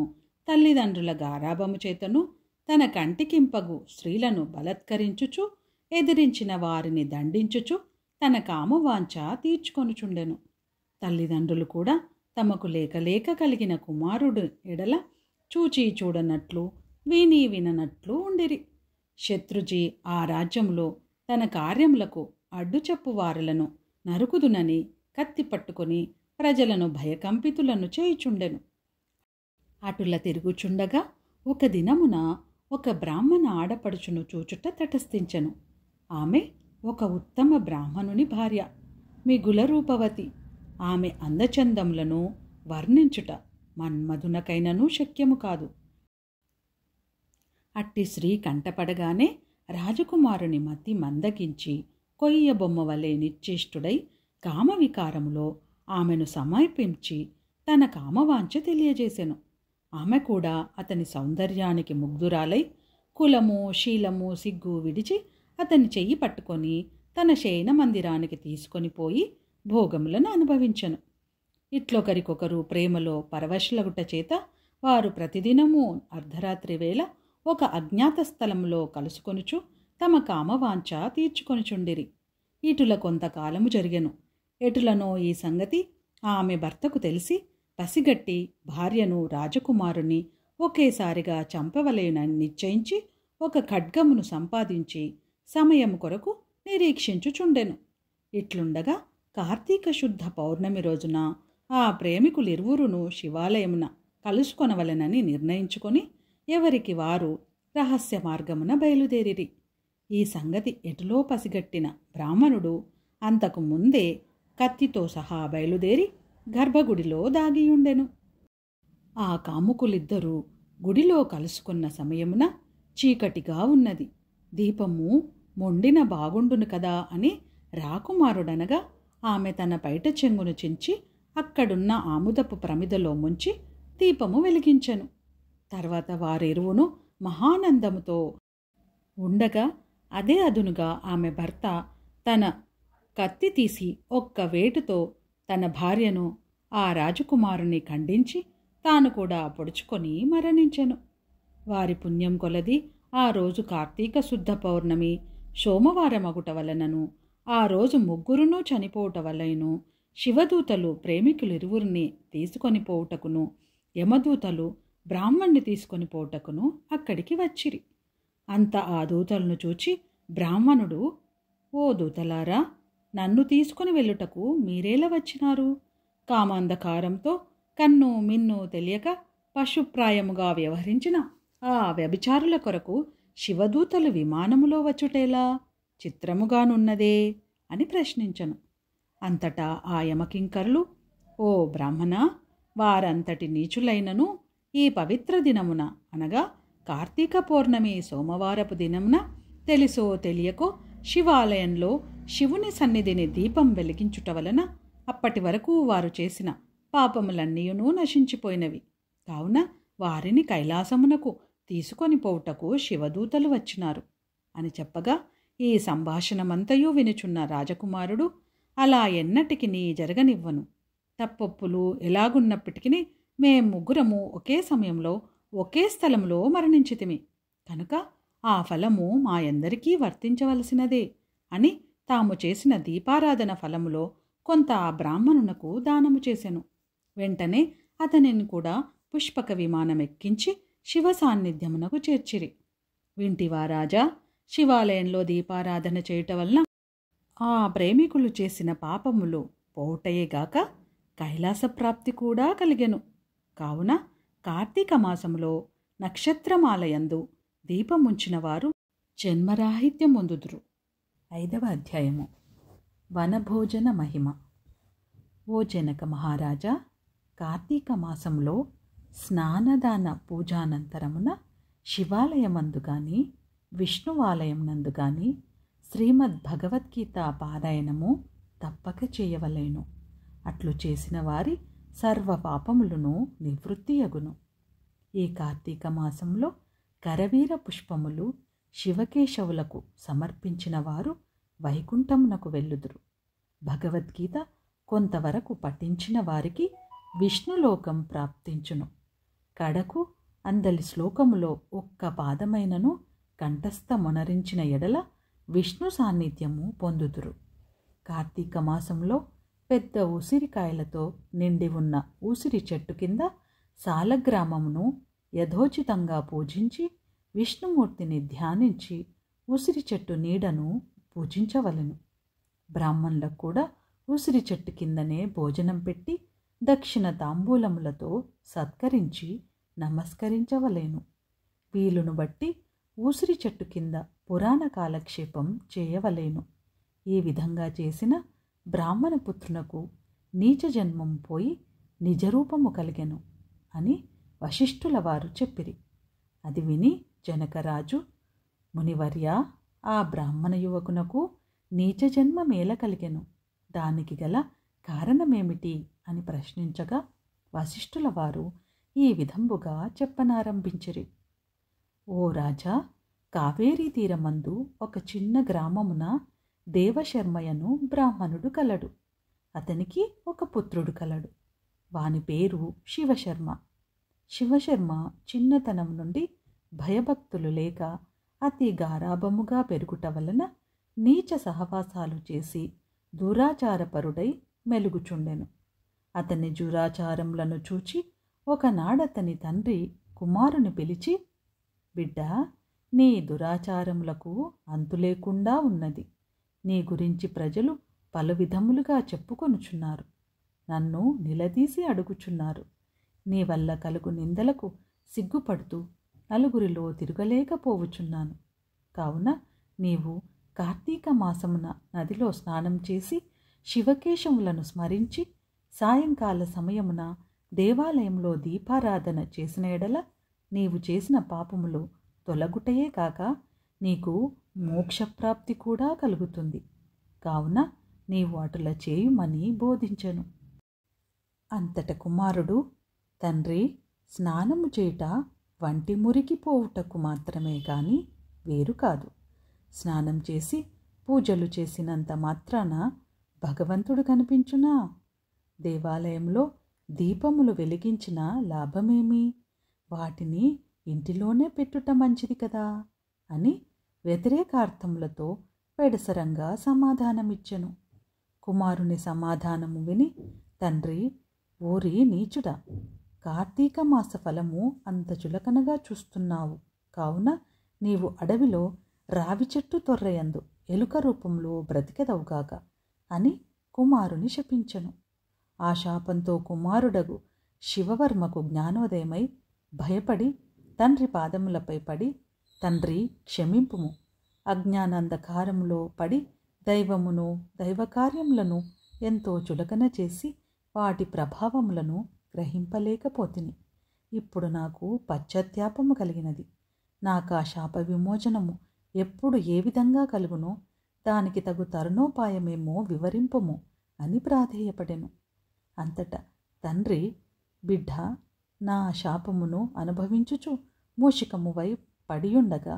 తల్లిదండ్రుల గారాబము చేతను తన కంటికింపగు స్త్రీలను బలత్కరించుచు ఎదిరించిన వారిని దండించుచు తన కామవాంఛ తీర్చుకొనుచుండెను. తల్లిదండ్రులు కూడా తమకు లేక కలిగిన కుమారుడు ఎడల చూచి చూడనట్లు విని విననట్లు ఉండిరి. శత్రుజీ ఆ రాజ్యంలో తన కార్యములకు అడ్డుచెప్పువారులను నరుకుదునని కత్తి పట్టుకొని ప్రజలను భయకంపితులను చేయుచుండెను. అటుల తిరుగుచుండగా ఒక దినమున ఒక బ్రాహ్మణ ఆడపడుచును చూచుట తటస్థించెను. ఆమె ఒక ఉత్తమ బ్రాహ్మణుని భార్య, మిగుల రూపవతి. ఆమె అందచందములను వర్ణించుట మన్మధునకైనను శక్యము కాదు. అట్టి స్త్రీ కంటపడగానే రాజకుమారుని మతి మందగించి కొయ్య బొమ్మ వలె నిశ్చేష్టుడై కామవికారములో ఆమెను సమర్పించి తన కామవాంఛ తెలియజేసెను. ఆమె కూడా అతని సౌందర్యానికి ముగ్ధురాలై కులము శీలము సిగ్గు విడిచి అతని చెయ్యి పట్టుకొని తన శయన మందిరానికి తీసుకొని పోయి భోగములను అనుభవించెను. ఇట్లొకరికొకరు ప్రేమలో పరవశులగుట చేత వారు ప్రతిదినము అర్ధరాత్రి వేళ ఒక అజ్ఞాత స్థలంలో కలుసుకొనుచు తమ కామవాంఛ తీర్చుకొనుచుండిరి. ఇటుల కొంతకాలము జరిగెను. ఎటులనో ఈ సంగతి ఆమె భర్తకు తెలిసి పసిగట్టి భార్యను రాజకుమారుని ఒకేసారిగా చంపవలెనని నిశ్చయించి ఒక ఖడ్గమును సంపాదించి సమయం కొరకు నిరీక్షించుచుండెను. ఇట్లుండగా కార్తీక శుద్ధ పౌర్ణమి రోజున ఆ ప్రేమికులిరువురును శివాలయమున కలుసుకొనవలెనని నిర్ణయించుకొని ఎవరికి వారు రహస్య మార్గమున బయలుదేరిరి. ఈ సంగతి ఎటులో పసిగట్టిన బ్రాహ్మణుడు అంతకు ముందే కత్తితో సహా బయలుదేరి గర్భగుడిలో దాగియుండెను. ఆ కాముకులిద్దరూ గుడిలో కలుసుకున్న సమయమున చీకటిగా ఉన్నది. దీపము మొండిన బాగుండును కదా అని రాకుమారుడనగా ఆమె తన పైట చెంగును చించి అక్కడున్న ఆముదపు ప్రమిదలో ముంచి దీపము వెలిగించెను. తర్వాత వారిరువును మహానందముతో ఉండగా అదే అదునుగా ఆమె భర్త తన కత్తి తీసి ఒక్క వేటుతో తన భార్యను ఆ రాజకుమారుని ఖండించి తాను కూడా పొడుచుకొని మరణించెను. వారి పుణ్యం కొలది ఆ రోజు కార్తీక శుద్ధ పౌర్ణమి సోమవారమగుట వలనను ఆ రోజు ముగ్గురునూ చనిపోవుట వలనను శివదూతలు ప్రేమికులిరువురిని తీసుకొని పోవుటకును యమదూతలు బ్రాహ్మణ్ణి తీసుకొని పోవుటకును అక్కడికి వచ్చిరి. అంత ఆ దూతలను చూచి బ్రాహ్మణుడు, ఓ దూతలారా, నన్ను తీసుకొని వెళ్ళుటకు మీరేలా వచ్చినారు? కామాంధకారంతో కన్ను మిన్ను తెలియక పశుప్రాయముగా వ్యవహరించిన ఆ వ్యభిచారుల కొరకు శివదూతలు విమానములో వచ్చుటేలా చిత్రముగానున్నదే అని ప్రశ్నించను. అంతటా ఆ యమకింకరులు, ఓ బ్రాహ్మణ, వారంతటి నీచులైనను ఈ పవిత్ర దినమున అనగా కార్తీక పౌర్ణమి సోమవారపు దినమున తెలిసో తెలియకో శివాలయంలో శివుని సన్నిధిని దీపం వెలిగించుట వలన అప్పటి వరకు వారు చేసిన పాపములన్నీయునూ నశించిపోయినవి. కావున వారిని కైలాసమునకు తీసుకొని పోవుటకు శివదూతలు వచ్చినారు అని చెప్పగా ఈ సంభాషణమంతయు వినుచున్న రాజకుమారుడు, అలా ఎన్నటికి నీ జరగనివ్వను. తప్పొప్పులు ఎలాగున్నప్పటికీ మేం ముగ్గురము ఒకే సమయంలో ఒకే స్థలంలో మరణించితిమి కనుక ఆ ఫలము మా అందరికీ వర్తించవలసినదే అని తాము చేసిన దీపారాధన ఫలములో కొంత ఆ బ్రాహ్మణునకు దానము చేసెను. వెంటనే అతనిని కూడా పుష్పక విమానం ఎక్కించి శివ సాన్నిధ్యమునకు చేర్చిరి. వింటివా రాజా, శివాలయంలో దీపారాధన చేయుట వలన ఆ ప్రేమికులు చేసిన పాపములు పోవుటయేగాక కైలాస ప్రాప్తి కూడా కలిగెను. కావున కార్తీక మాసములో నక్షత్రమాలయందు దీపముంచిన వారు జన్మరాహిత్యం పొందుదురు. 5వ అధ్యాయము వనభోజన మహిమ. ఓ జనక మహారాజా, కార్తీక మాసంలో స్నానదాన పూజానంతరమున శివాలయమందు గాని విష్ణువాలయం నందు గాని శ్రీమద్ భగవద్గీత పారాయణము తప్పక చేయవలెను. అట్లు చేసిన వారి సర్వ పాపములను నివృత్తియగును. ఈ కార్తీక మాసంలో కరవీర పుష్పములు శివకేశవులకు సమర్పించిన వారు వైకుంఠమునకు వెళ్ళుదురు. భగవద్గీత కొంతవరకు పఠించిన వారికి విష్ణులోకం ప్రాప్తించును. కడకు అందలి శ్లోకములో ఒక్క పాదమైనను కంఠస్థమొనరించిన ఎడల విష్ణు సాన్నిధ్యము పొందుదురు. కార్తీక మాసంలో పెద్ద ఉసిరికాయలతో నిండి ఉన్న ఉసిరి చెట్టు కింద సాలగ్రామమును యథోచితంగా పూజించి విష్ణుమూర్తిని ధ్యానించి ఉసిరి చెట్టు నీడను పూజించవలెను. బ్రాహ్మణులకు కూడా ఉసిరి చెట్టు కిందనే భోజనం పెట్టి దక్షిణ తాంబూలములతో సత్కరించి నమస్కరించవలేను. వీలును బట్టి ఉసిరి చెట్టు కింద పురాణ కాలక్షేపం చేయవలేను. ఈ విధంగా చేసిన బ్రాహ్మణ పుత్రునకు నీచ జన్మం పోయి నిజరూపము కలిగెను అని వశిష్ఠుల వారు చెప్పిరి. అది విని జనకరాజు, మునివర్య, ఆ బ్రాహ్మణ యువకునకు నీచ జన్మమేల కలిగెను, దానికి గల కారణమేమిటి అని ప్రశ్నించగా వశిష్ఠుల వారు ఈ విధంబుగా చెప్పనారంభించిరి. ఓ రాజా, కావేరీ తీరమందు ఒక చిన్న గ్రామమున దేవశర్మయను బ్రాహ్మణుడు కలడు. అతనికి ఒక పుత్రుడు కలడు. వాని పేరు శివశర్మ. శివశర్మ చిన్నతనం నుండి భయభక్తులు లేక అతి గారాభముగా పెరుగుట వలన నీచ సహవాసాలు చేసి దురాచారపరుడై మెలుగుచుండెను. అతని దురాచారములను చూచి ఒకనాడతని తండ్రి కుమారుని పిలిచి, బిడ్డా, నీ దురాచారములకు అంతులేకుండా ఉన్నది. నీ గురించి ప్రజలు పలు విధములుగా చెప్పుకొనుచున్నారు. నన్ను నిలదీసి అడుగుచున్నారు. నీ వల్ల కలుగు నిందలకు సిగ్గుపడుతూ నలుగురిలో తిరగలేకపోవచున్నాను. కావున నీవు కార్తీక మాసమున నదిలో స్నానం చేసి శివకేశములను స్మరించి సాయంకాల సమయమున దేవాలయంలో దీపారాధన చేసిన ఎడల నీవు చేసిన పాపములు తొలగుటయే కాక నీకు మోక్షప్రాప్తి కూడా కలుగుతుంది. కావున నీవు అటుల చేయుమని బోధించెను. అంతట కుమారుడు, తండ్రి, స్నానము చేయుట వంటి మురికి పోవుటకు మాత్రమే గాని వేరు కాదు. స్నానం చేసి పూజలు చేసినంత మాత్రాన భగవంతుడు కనిపించునా? దేవాలయంలో దీపములు వెలిగించిన లాభమేమి? వాటిని ఇంటిలోనే పెట్టుట మంచిది కదా అని వ్యతిరేకార్థములతో పెడసరంగా సమాధానమిచ్చెను. కుమారుని సమాధానము విని తండ్రి, ఓరి నీచుడా, కార్తీక మాస ఫలము అంత చులకనగా చూస్తున్నావు. కావున నీవు అడవిలో రావి చెట్టు తొర్రయందు ఎలుక రూపంలో బ్రతికెదవుగాక అని కుమారుని శపించెను. ఆ శాపంతో కుమారుడగు శివవర్మకు జ్ఞానోదయమై భయపడి తండ్రి పాదములపై పడి, తండ్రి, క్షమింపుము. అజ్ఞానాంధకారములో పడి దైవమును దైవకార్యములను ఎంతో చులకన చేసి వాటి ప్రభావములను గ్రహింపలేకపోతిని. ఇప్పుడు నాకు పశ్చాత్తాపము కలిగినది. నాకు ఆ శాప విమోచనము ఎప్పుడు ఏ విధంగా కలుగునో దానికి తగు తరుణోపాయమేమో వివరింపుము అని ప్రాధేయపడెను. అంతటా తండ్రి, బిడ్డ, నా శాపమును అనుభవించుచు మూషికమువై పడియుండగా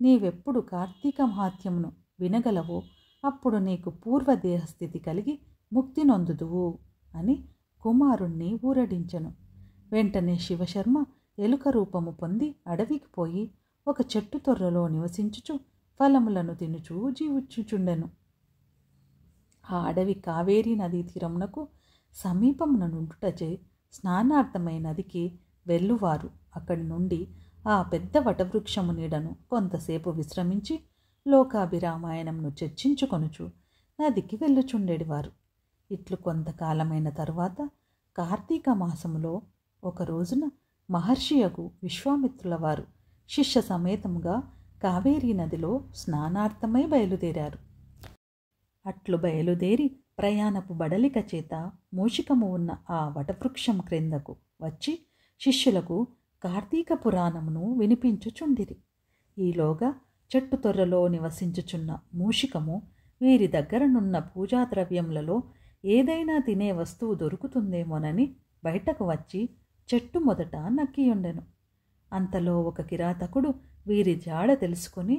నీవెప్పుడు కార్తీక మహాత్యమును వినగలవో అప్పుడు నీకు పూర్వదేహస్థితి కలిగి ముక్తి నొందుదువు అని కుమారుణ్ణి ఊరడించెను. వెంటనే శివశర్మ ఎలుక రూపము పొంది అడవికి పోయి ఒక చెట్టు తొర్రలో నివసించుచు ఫలములను తినుచూ జీవించుచుండెను. ఆ అడవి కావేరీ నదీ తీరమునకు సమీపమున నుండుటచే స్నానార్థమై నదికి వెళ్ళువారు అక్కడి నుండి ఆ పెద్ద వటవృక్షము నీడను కొంతసేపు విశ్రమించి లోకాభిరామాయణంను చర్చించుకొనుచు నదికి వెళ్ళుచుండేవారు. ఇట్లు కొంతకాలమైన తరువాత కార్తీక మాసములో ఒక రోజున మహర్షియగు విశ్వామిత్రుల వారు శిష్య సమేతముగా కావేరీ నదిలో స్నానార్థమై బయలుదేరారు. అట్లు బయలుదేరి ప్రయాణపు బడలిక చేత మూషికము ఉన్న ఆ వటవృక్షం క్రిందకు వచ్చి శిష్యులకు కార్తీక పురాణమును వినిపించుచుండిరి. ఈలోగా చెట్టు తొర్రలో నివసించుచున్న మూషికము వీరి దగ్గరనున్న పూజాద్రవ్యములలో ఏదైనా తినే వస్తువు దొరుకుతుందేమోనని బయటకు వచ్చి చెట్టు మొదట నక్కియుండెను. అంతలో ఒక కిరాతకుడు వీరి జాడ తెలుసుకుని,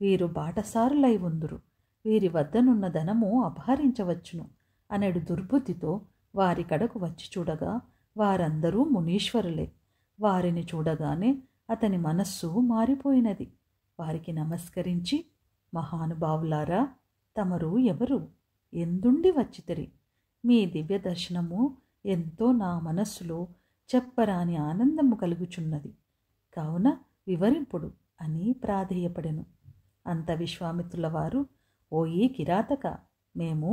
వీరు బాటసారులై ఉందురు, వీరి వద్దనున్న ధనము అపహరించవచ్చును అనెడు దుర్బుద్ధితో వారి కడకు వచ్చి చూడగా వారందరూ మునీశ్వరులే. వారిని చూడగానే అతని మనస్సు మారిపోయినది. వారికి నమస్కరించి, మహానుభావులారా, తమరు ఎవరు? ఎందుండి వచ్చితిరి? మీ దివ్య దర్శనము ఎంతో నా మనస్సులో చెప్పరాని ఆనందము కలుగుచున్నది. కావున వివరింపుడు అని ప్రాధేయపడెను. అంత విశ్వామిత్రుల వారు, ఓయి కిరాతక, మేము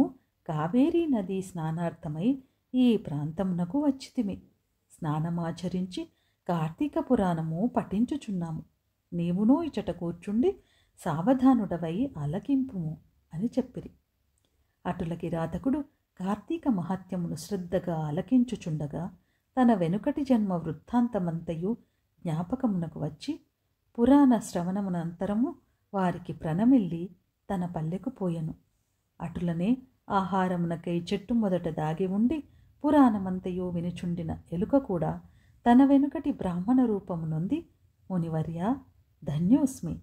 కావేరీ నదీ స్నానార్థమై ఈ ప్రాంతమునకు వచ్చితిమి. స్నానమాచరించి కార్తీక పురాణము పఠించుచున్నాము. నీవునో ఇచట కూర్చుండి సావధానుడవై ఆలకింపుము అని చెప్పిరి. అటుల కిరాతకుడు కార్తీక మహాత్యమును శ్రద్ధగా ఆలకించుచుండగా తన వెనుకటి జన్మ వృత్తాంతమంతయు జ్ఞాపకమునకు వచ్చి పురాణ శ్రవణమునంతరము వారికి ప్రణమిల్లి తన పల్లెకు పోయెను. అటులనే ఆహారమునకై చెట్టు మొదట దాగి ఉండి పురాణమంతయు వినుచుండిన ఎలుక కూడా తన వెనుకటి బ్రాహ్మణ రూపము నొంది, మునివర్య, ధన్యోస్మి,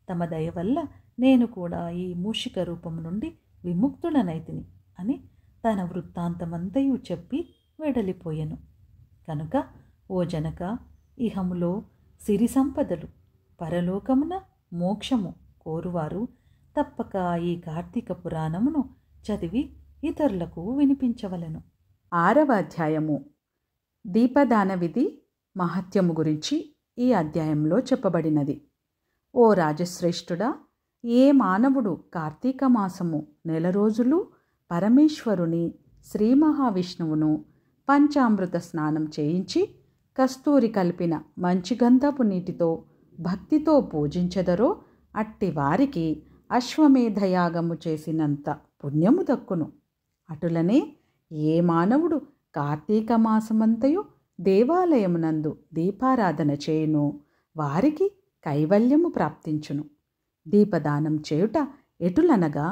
తమ దయ వల్ల నేను కూడా ఈ మూషిక రూపము నుండి విముక్తుడనైతిని అని తన వృత్తాంతమంతయు చెప్పి వెడలిపోయెను. కనుక ఓ జనక, ఇహములో సిరి సంపదలు, పరలోకమున మోక్షము కోరువారు తప్పక ఈ కార్తీక పురాణమును చదివి ఇతరులకు వినిపించవలెను. 6వ అధ్యాయము దీపదాన విధి మహత్యము గురించి ఈ అధ్యాయంలో చెప్పబడినది. ఓ రాజశ్రేష్ఠుడా, ఏ మానవుడు కార్తీక మాసము 4 రోజులు పరమేశ్వరుని శ్రీ మహావిష్ణువును పంచామృత స్నానం చేయించి కస్తూరి కలిపిన మంచి గంధపు నీటితో భక్తితో పూజించెదరో అట్టి వారికి అశ్వమేధయాగము చేసినంత పుణ్యము దక్కును. అటులనే ఏ మానవుడు కార్తీక మాసమంతయు దేవాలయమునందు దీపారాధన చేయును వారికి కైవల్యము ప్రాప్తించును. దీపదానం చేయుట ఎటులనగా,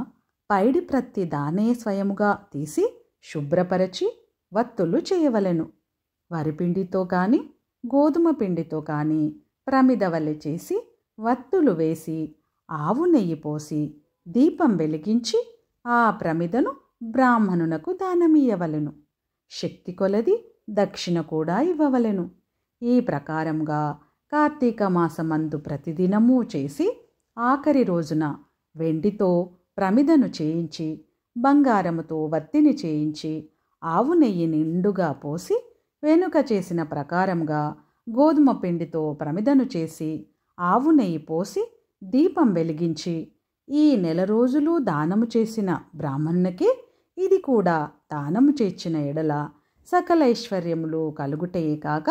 పైడి ప్రత్తి దానే స్వయముగా తీసి శుభ్రపరచి వత్తులు చేయవలెను. వరిపిండితో కానీ గోధుమ పిండితో కానీ ప్రమిదవలె చేసి వత్తులు వేసి ఆవు నెయ్యి పోసి దీపం వెలిగించి ఆ ప్రమిదను బ్రాహ్మణునకు దానమియ్యవలెను. శక్తి కొలది దక్షిణ కూడా ఇవ్వవలెను. ఈ ప్రకారంగా కార్తీక మాసమందు ప్రతిదినమూ చేసి ఆఖరి రోజున వెండితో ప్రమిదను చేయించి బంగారముతో వత్తిని చేయించి ఆవు నెయ్యి నిండుగా పోసి వెనుక చేసిన ప్రకారంగా గోధుమ పిండితో ప్రమిదను చేసి ఆవు నెయ్యి పోసి దీపం వెలిగించి ఈ 4 రోజులు దానము చేసిన బ్రాహ్మణునికే ఇది కూడా దానము చేర్చిన ఎడల సకల ఐశ్వర్యములు కలుగుటయే కాక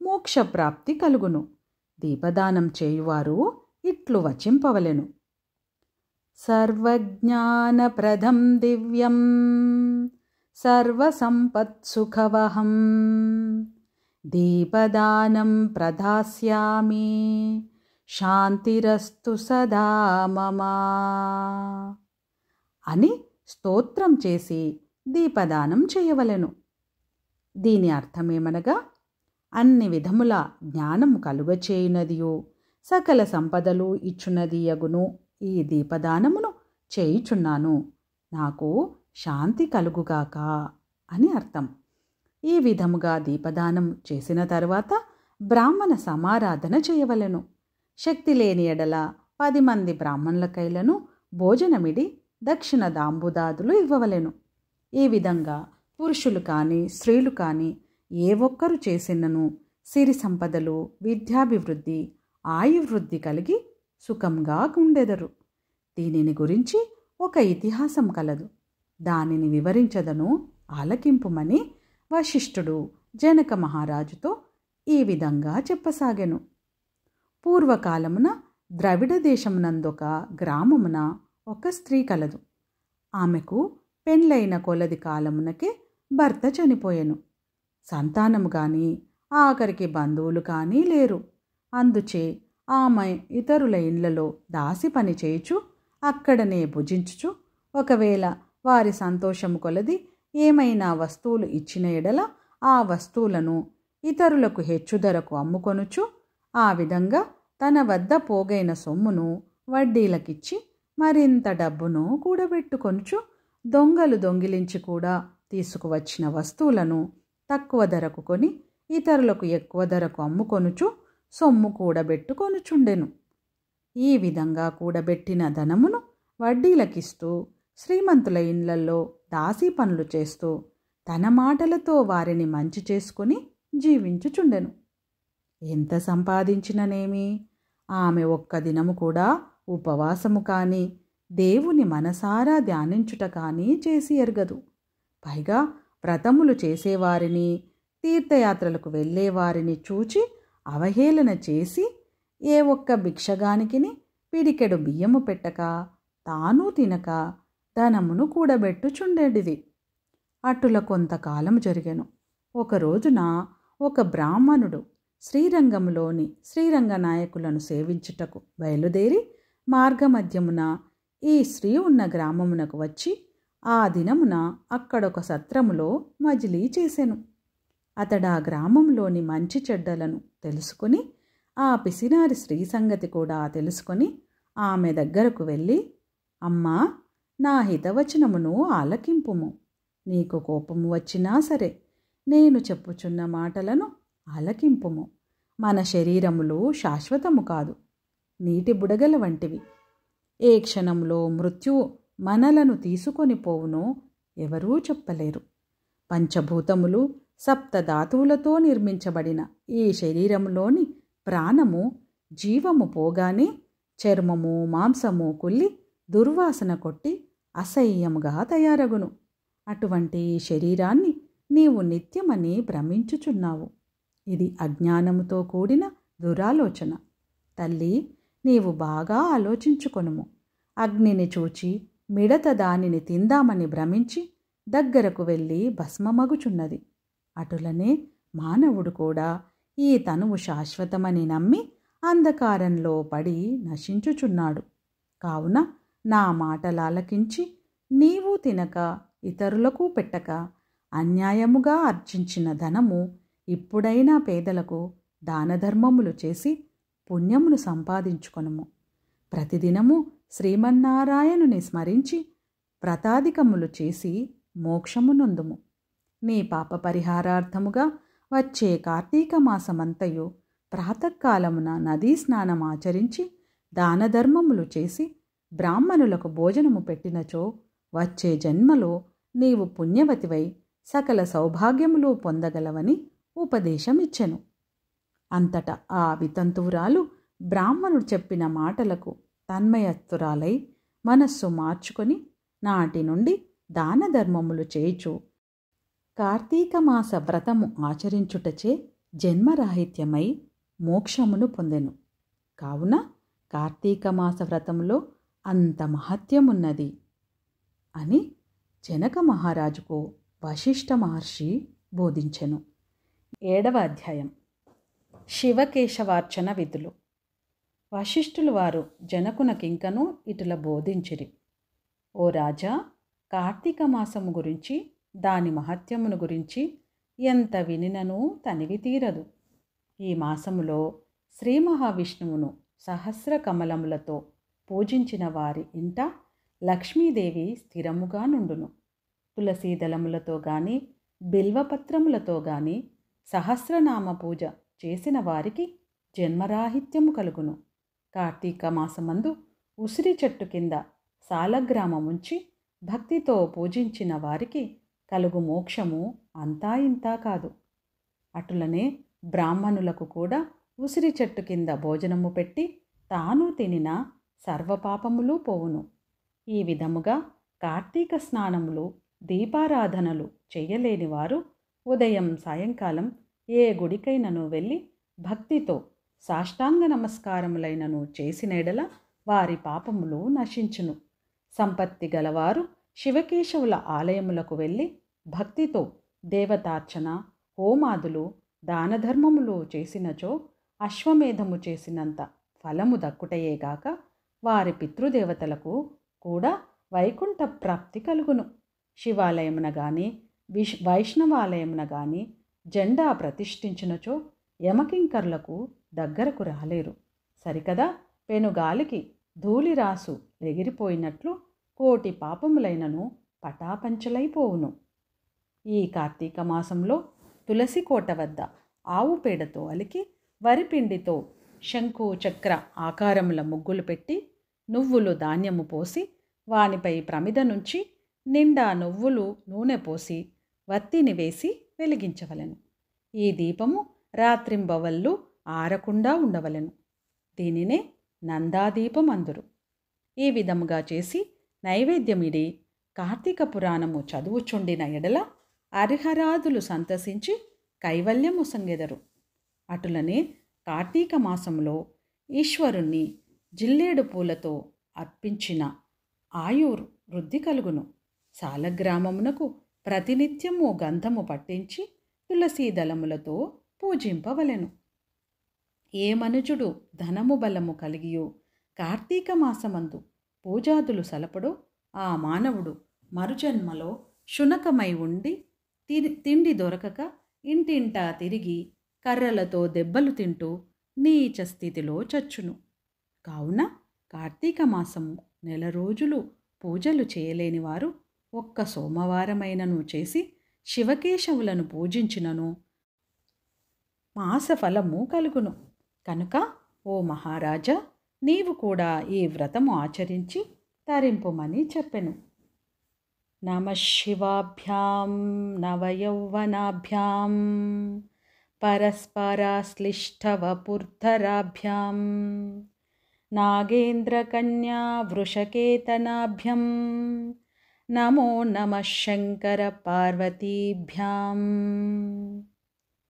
మోక్షప్రాప్తి కలుగును. దీపదానం చేయువారు ఇట్లు వచింపవలెను. సర్వజ్ఞానప్రదం దివ్యం సర్వసంపత్సుఖవహం దీపదానం ప్రదాస్యామి శాంతిరస్తు సదా మమ అని స్తోత్రం చేసి దీపదానం చేయవలెను. దీని అర్థమేమనగా, అన్ని విధముల జ్ఞానము కలుగచేయునదియు సకల సంపదలు ఇచ్చునదియగును ఈ దీపదానమును చేయుచున్నాను, నాకు శాంతి కలుగుగాక అని అర్థం. ఈ విధముగా దీపదానం చేసిన తరువాత బ్రాహ్మణ సమారాధన చేయవలెను. శక్తి లేని ఎడల 10 మంది బ్రాహ్మణులకైలను భోజనమిడి దక్షిణ దాంబుదాదులు ఇవ్వవలెను. ఈ విధంగా పురుషులు కానీ స్త్రీలు కానీ ఏ ఒక్కరు చేసినను సిరి సంపదలు, విద్యాభివృద్ధి, ఆయువృద్ధి కలిగి సుఖంగా ఉండెదరు. దీనిని గురించి ఒక ఇతిహాసం కలదు, దానిని వివరించదను, ఆలకింపుమని వశిష్ఠుడు జనక మహారాజుతో ఈ విధంగా చెప్పసాగెను. పూర్వకాలమున ద్రవిడ దేశమునందొక గ్రామమున ఒక స్త్రీ కలదు. ఆమెకు పెండ్లైన కొలది కాలమునకే భర్త చనిపోయెను. సంతానము కానీ ఆఖరికి బంధువులు కానీ లేరు. అందుచే ఆమె ఇతరుల ఇండ్లలో దాసి పని చేయుచు అక్కడనే భుజించుచు, ఒకవేళ వారి సంతోషము కొలది ఏమైనా వస్తువులు ఇచ్చిన ఎడల ఆ వస్తువులను ఇతరులకు హెచ్చు ధరకు అమ్ముకొనుచు, ఆ విధంగా తన వద్ద పోగైన సొమ్మును వడ్డీలకిచ్చి మరింత డబ్బును కూడబెట్టుకొనుచు, దొంగలు దొంగిలించి కూడా తీసుకువచ్చిన వస్తువులను తక్కువ ధరకు కొని ఇతరులకు ఎక్కువ ధరకు అమ్ముకొనుచు సొమ్ము కూడబెట్టుకొనుచుండెను. ఈ విధంగా కూడబెట్టిన ధనమును వడ్డీలకిస్తూ శ్రీమంతుల ఇండ్లల్లో దాసీ పనులు చేస్తూ తన మాటలతో వారిని మంచి చేసుకుని జీవించుచుండెను. ఎంత సంపాదించిననేమి ఆమె ఒక్క దినము కూడా ఉపవాసము కానీ దేవుని మనసారా ధ్యానించుట కానీ చేసి ఎరగదు. పైగా వ్రతములు చేసేవారిని తీర్థయాత్రలకు వెళ్ళేవారిని చూచి అవహేళన చేసి ఏ ఒక్క భిక్షగానికిని పిడికెడు బియ్యము పెట్టక తాను తినక ధనమును కూడబెట్టుచుండేటిది. అటుల కొంతకాలం జరిగెను. ఒక రోజున ఒక బ్రాహ్మణుడు శ్రీరంగంలోని శ్రీరంగనాయకులను సేవించుటకు బయలుదేరి మార్గమధ్యమున ఈ స్త్రీ ఉన్న గ్రామమునకు వచ్చి ఆ దినమున అక్కడొక సత్రములో మజిలీ చేసెను. అతడా గ్రామంలోని మంచి చెడ్డలను తెలుసుకుని ఆ పిసినారి స్త్రీ సంగతి కూడా తెలుసుకొని ఆమె దగ్గరకు వెళ్ళి, అమ్మా, నా హితవచనమును ఆలకింపుము. నీకు కోపము వచ్చినా సరే నేను చెప్పుచున్న మాటలను ఆలకింపుము. మన శరీరములు శాశ్వతము కాదు, నీటి బుడగల వంటివి. ఏ క్షణంలో మృత్యువు మనలను తీసుకొని పోవునో ఎవరూ చెప్పలేరు. పంచభూతములు సప్తధాతువులతో నిర్మించబడిన ఈ శరీరములోని ప్రాణము జీవము పోగానే చర్మము మాంసము కుళ్ళి దుర్వాసన కొట్టి అసహ్యముగా తయారగును. అటువంటి ఈ శరీరాన్ని నీవు నిత్యమని భ్రమించుచున్నావు. ఇది అజ్ఞానముతో కూడిన దురాలోచన. తల్లి, నీవు బాగా ఆలోచించుకొనుము. అగ్నిని చూచి మిడత దానిని తిందామని భ్రమించి దగ్గరకు వెళ్ళి భస్మమగుచున్నది. అటులనే మానవుడు కూడా ఈ తనువు శాశ్వతమని నమ్మి అంధకారంలో పడి నశించుచున్నాడు. కావున నా మాటలాలకించి నీవు తినక ఇతరులకు పెట్టక అన్యాయముగా ఆర్జించిన ధనము ఇప్పుడైనా పేదలకు దానధర్మములు చేసి పుణ్యమును సంపాదించుకొనుము. ప్రతిదినము శ్రీమన్నారాయణుని స్మరించి వ్రతాధికములు చేసి మోక్షమునొందుము. నీ పాప పరిహారార్థముగా వచ్చే కార్తీక మాసమంతయు ప్రాతకాలమున నదీ స్నానం ఆచరించి దానధర్మములు చేసి బ్రాహ్మణులకు భోజనము పెట్టినచో వచ్చే జన్మలో నీవు పుణ్యవతివై సకల సౌభాగ్యములు పొందగలవని ఉపదేశమిచ్చెను. అంతటా ఆ వితంతువురాలు బ్రాహ్మణుడు చెప్పిన మాటలకు తన్మయత్తురాలై మనస్సు మార్చుకొని నాటి నుండి దానధర్మములు చేయుచు కార్తీక మాస వ్రతము ఆచరించుటచే జన్మరాహిత్యమై మోక్షమును పొందెను. కావున కార్తీక మాస వ్రతములో అంత మహత్యమున్నది అని జనక మహారాజుకు వశిష్ఠ మహర్షి బోధించెను. 7వ అధ్యాయం శివకేశవార్చన విధులు. వశిష్ఠులు వారు జనకునకింకను ఇటుల బోధించిరి. ఓ రాజా, కార్తీక మాసము గురించి దాని మహత్యమును గురించి ఎంత వినినను తనివి తీరదు. ఈ మాసములో శ్రీ మహావిష్ణువును సహస్ర కమలములతో పూజించిన వారి ఇంట లక్ష్మీదేవి స్థిరముగా నుండును. తులసీదళములతో గాని బిల్వపత్రములతో గాని సహస్రనామ పూజ చేసిన వారికి జన్మరాహిత్యము కలుగును. కార్తీక మాసమందు ఉసిరి చెట్టు కింద సాలగ్రామముంచి భక్తితో పూజించిన వారికి కలుగు మోక్షము అంతా ఇంతా కాదు. అటులనే బ్రాహ్మణులకు కూడా ఉసిరి చెట్టు కింద భోజనము పెట్టి తాను తినిన సర్వపాపములు పోవును. ఈ విధముగా కార్తీక స్నానములు దీపారాధనలు చెయ్యలేని వారు ఉదయం సాయంకాలం ఏ గుడికైనను వెళ్ళి భక్తితో సాష్టాంగ నమస్కారములైనను చేసినెడల వారి పాపములు నశించును. సంపత్తి గలవారు శివకేశవుల ఆలయములకు వెళ్ళి భక్తితో దేవతార్చన హోమాదులు దానధర్మములు చేసినచో అశ్వమేధము చేసినంత ఫలము దక్కుటయేగాక వారి పితృదేవతలకు కూడా వైకుంఠ ప్రాప్తి కలుగును. శివాలయమున గాని వైష్ణవాలయమున గాని జెండా ప్రతిష్ఠించినచో యమకింకర్లకు దగ్గరకు రాలేరు. సరికదా పెనుగాలికి ధూళిరాసు ఎగిరిపోయినట్లు కోటి పాపములైనను పటాపంచలైపోవును. ఈ కార్తీక మాసంలో తులసి కోట వద్ద ఆవు పేడతో అలికి వరిపిండితో శంకు చక్ర ఆకారముల ముగ్గులు పెట్టి నువ్వులు ధాన్యము పోసి వానిపై ప్రమిద నుంచి నిండా నువ్వులు నూనె పోసి వత్తిని వేసి వెలిగించవలెను. ఈ దీపము రాత్రింబవళ్ళు ఆరకుండా ఉండవలెను. దీనినే నందాదీపం అందురు. ఈ విధముగా చేసి నైవేద్యమిడి కార్తీక పురాణము చదువుచుండిన ఎడల హరిహరాదులు సంతసించి కైవల్యము సంగెదరు. అటులనే కార్తీక మాసంలో ఈశ్వరుణ్ణి జిల్లేడు పూలతో అర్పించిన ఆయుర్ వృద్ధి కలుగును. సాలగ్రామమునకు ప్రతినిత్యము గంధము పట్టించి తులసీ దళములతో పూజింపవలెను. ఏ మనుజుడు ధనము బలము కలిగియు కార్తీక మాసమందు పూజాదులు సలపడో ఆ మానవుడు మరుజన్మలో శునకమై ఉండి తిండి దొరకక ఇంటింటా తిరిగి కర్రలతో దెబ్బలు తింటూ నీచ స్థితిలో చచ్చును. కావున కార్తీక మాసము 1 రోజులు పూజలు చేయలేని వారు ఒక్క సోమవారమైనను చేసి శివకేశవులను పూజించినను మాసఫలము కలుగును. కనుక ఓ మహారాజా, నీవు కూడా ఈ వ్రతము ఆచరించి తరింపుమని చెప్పెను. నమః శివాభ్యాం నవయౌవనాభ్యాం పరస్పరాశ్లిష్టవపుర్ధరాభ్యాం నాగేంద్రకన్యా వృషకేతనాభ్యం నమో నమః శంకర పార్వతీభ్యాం.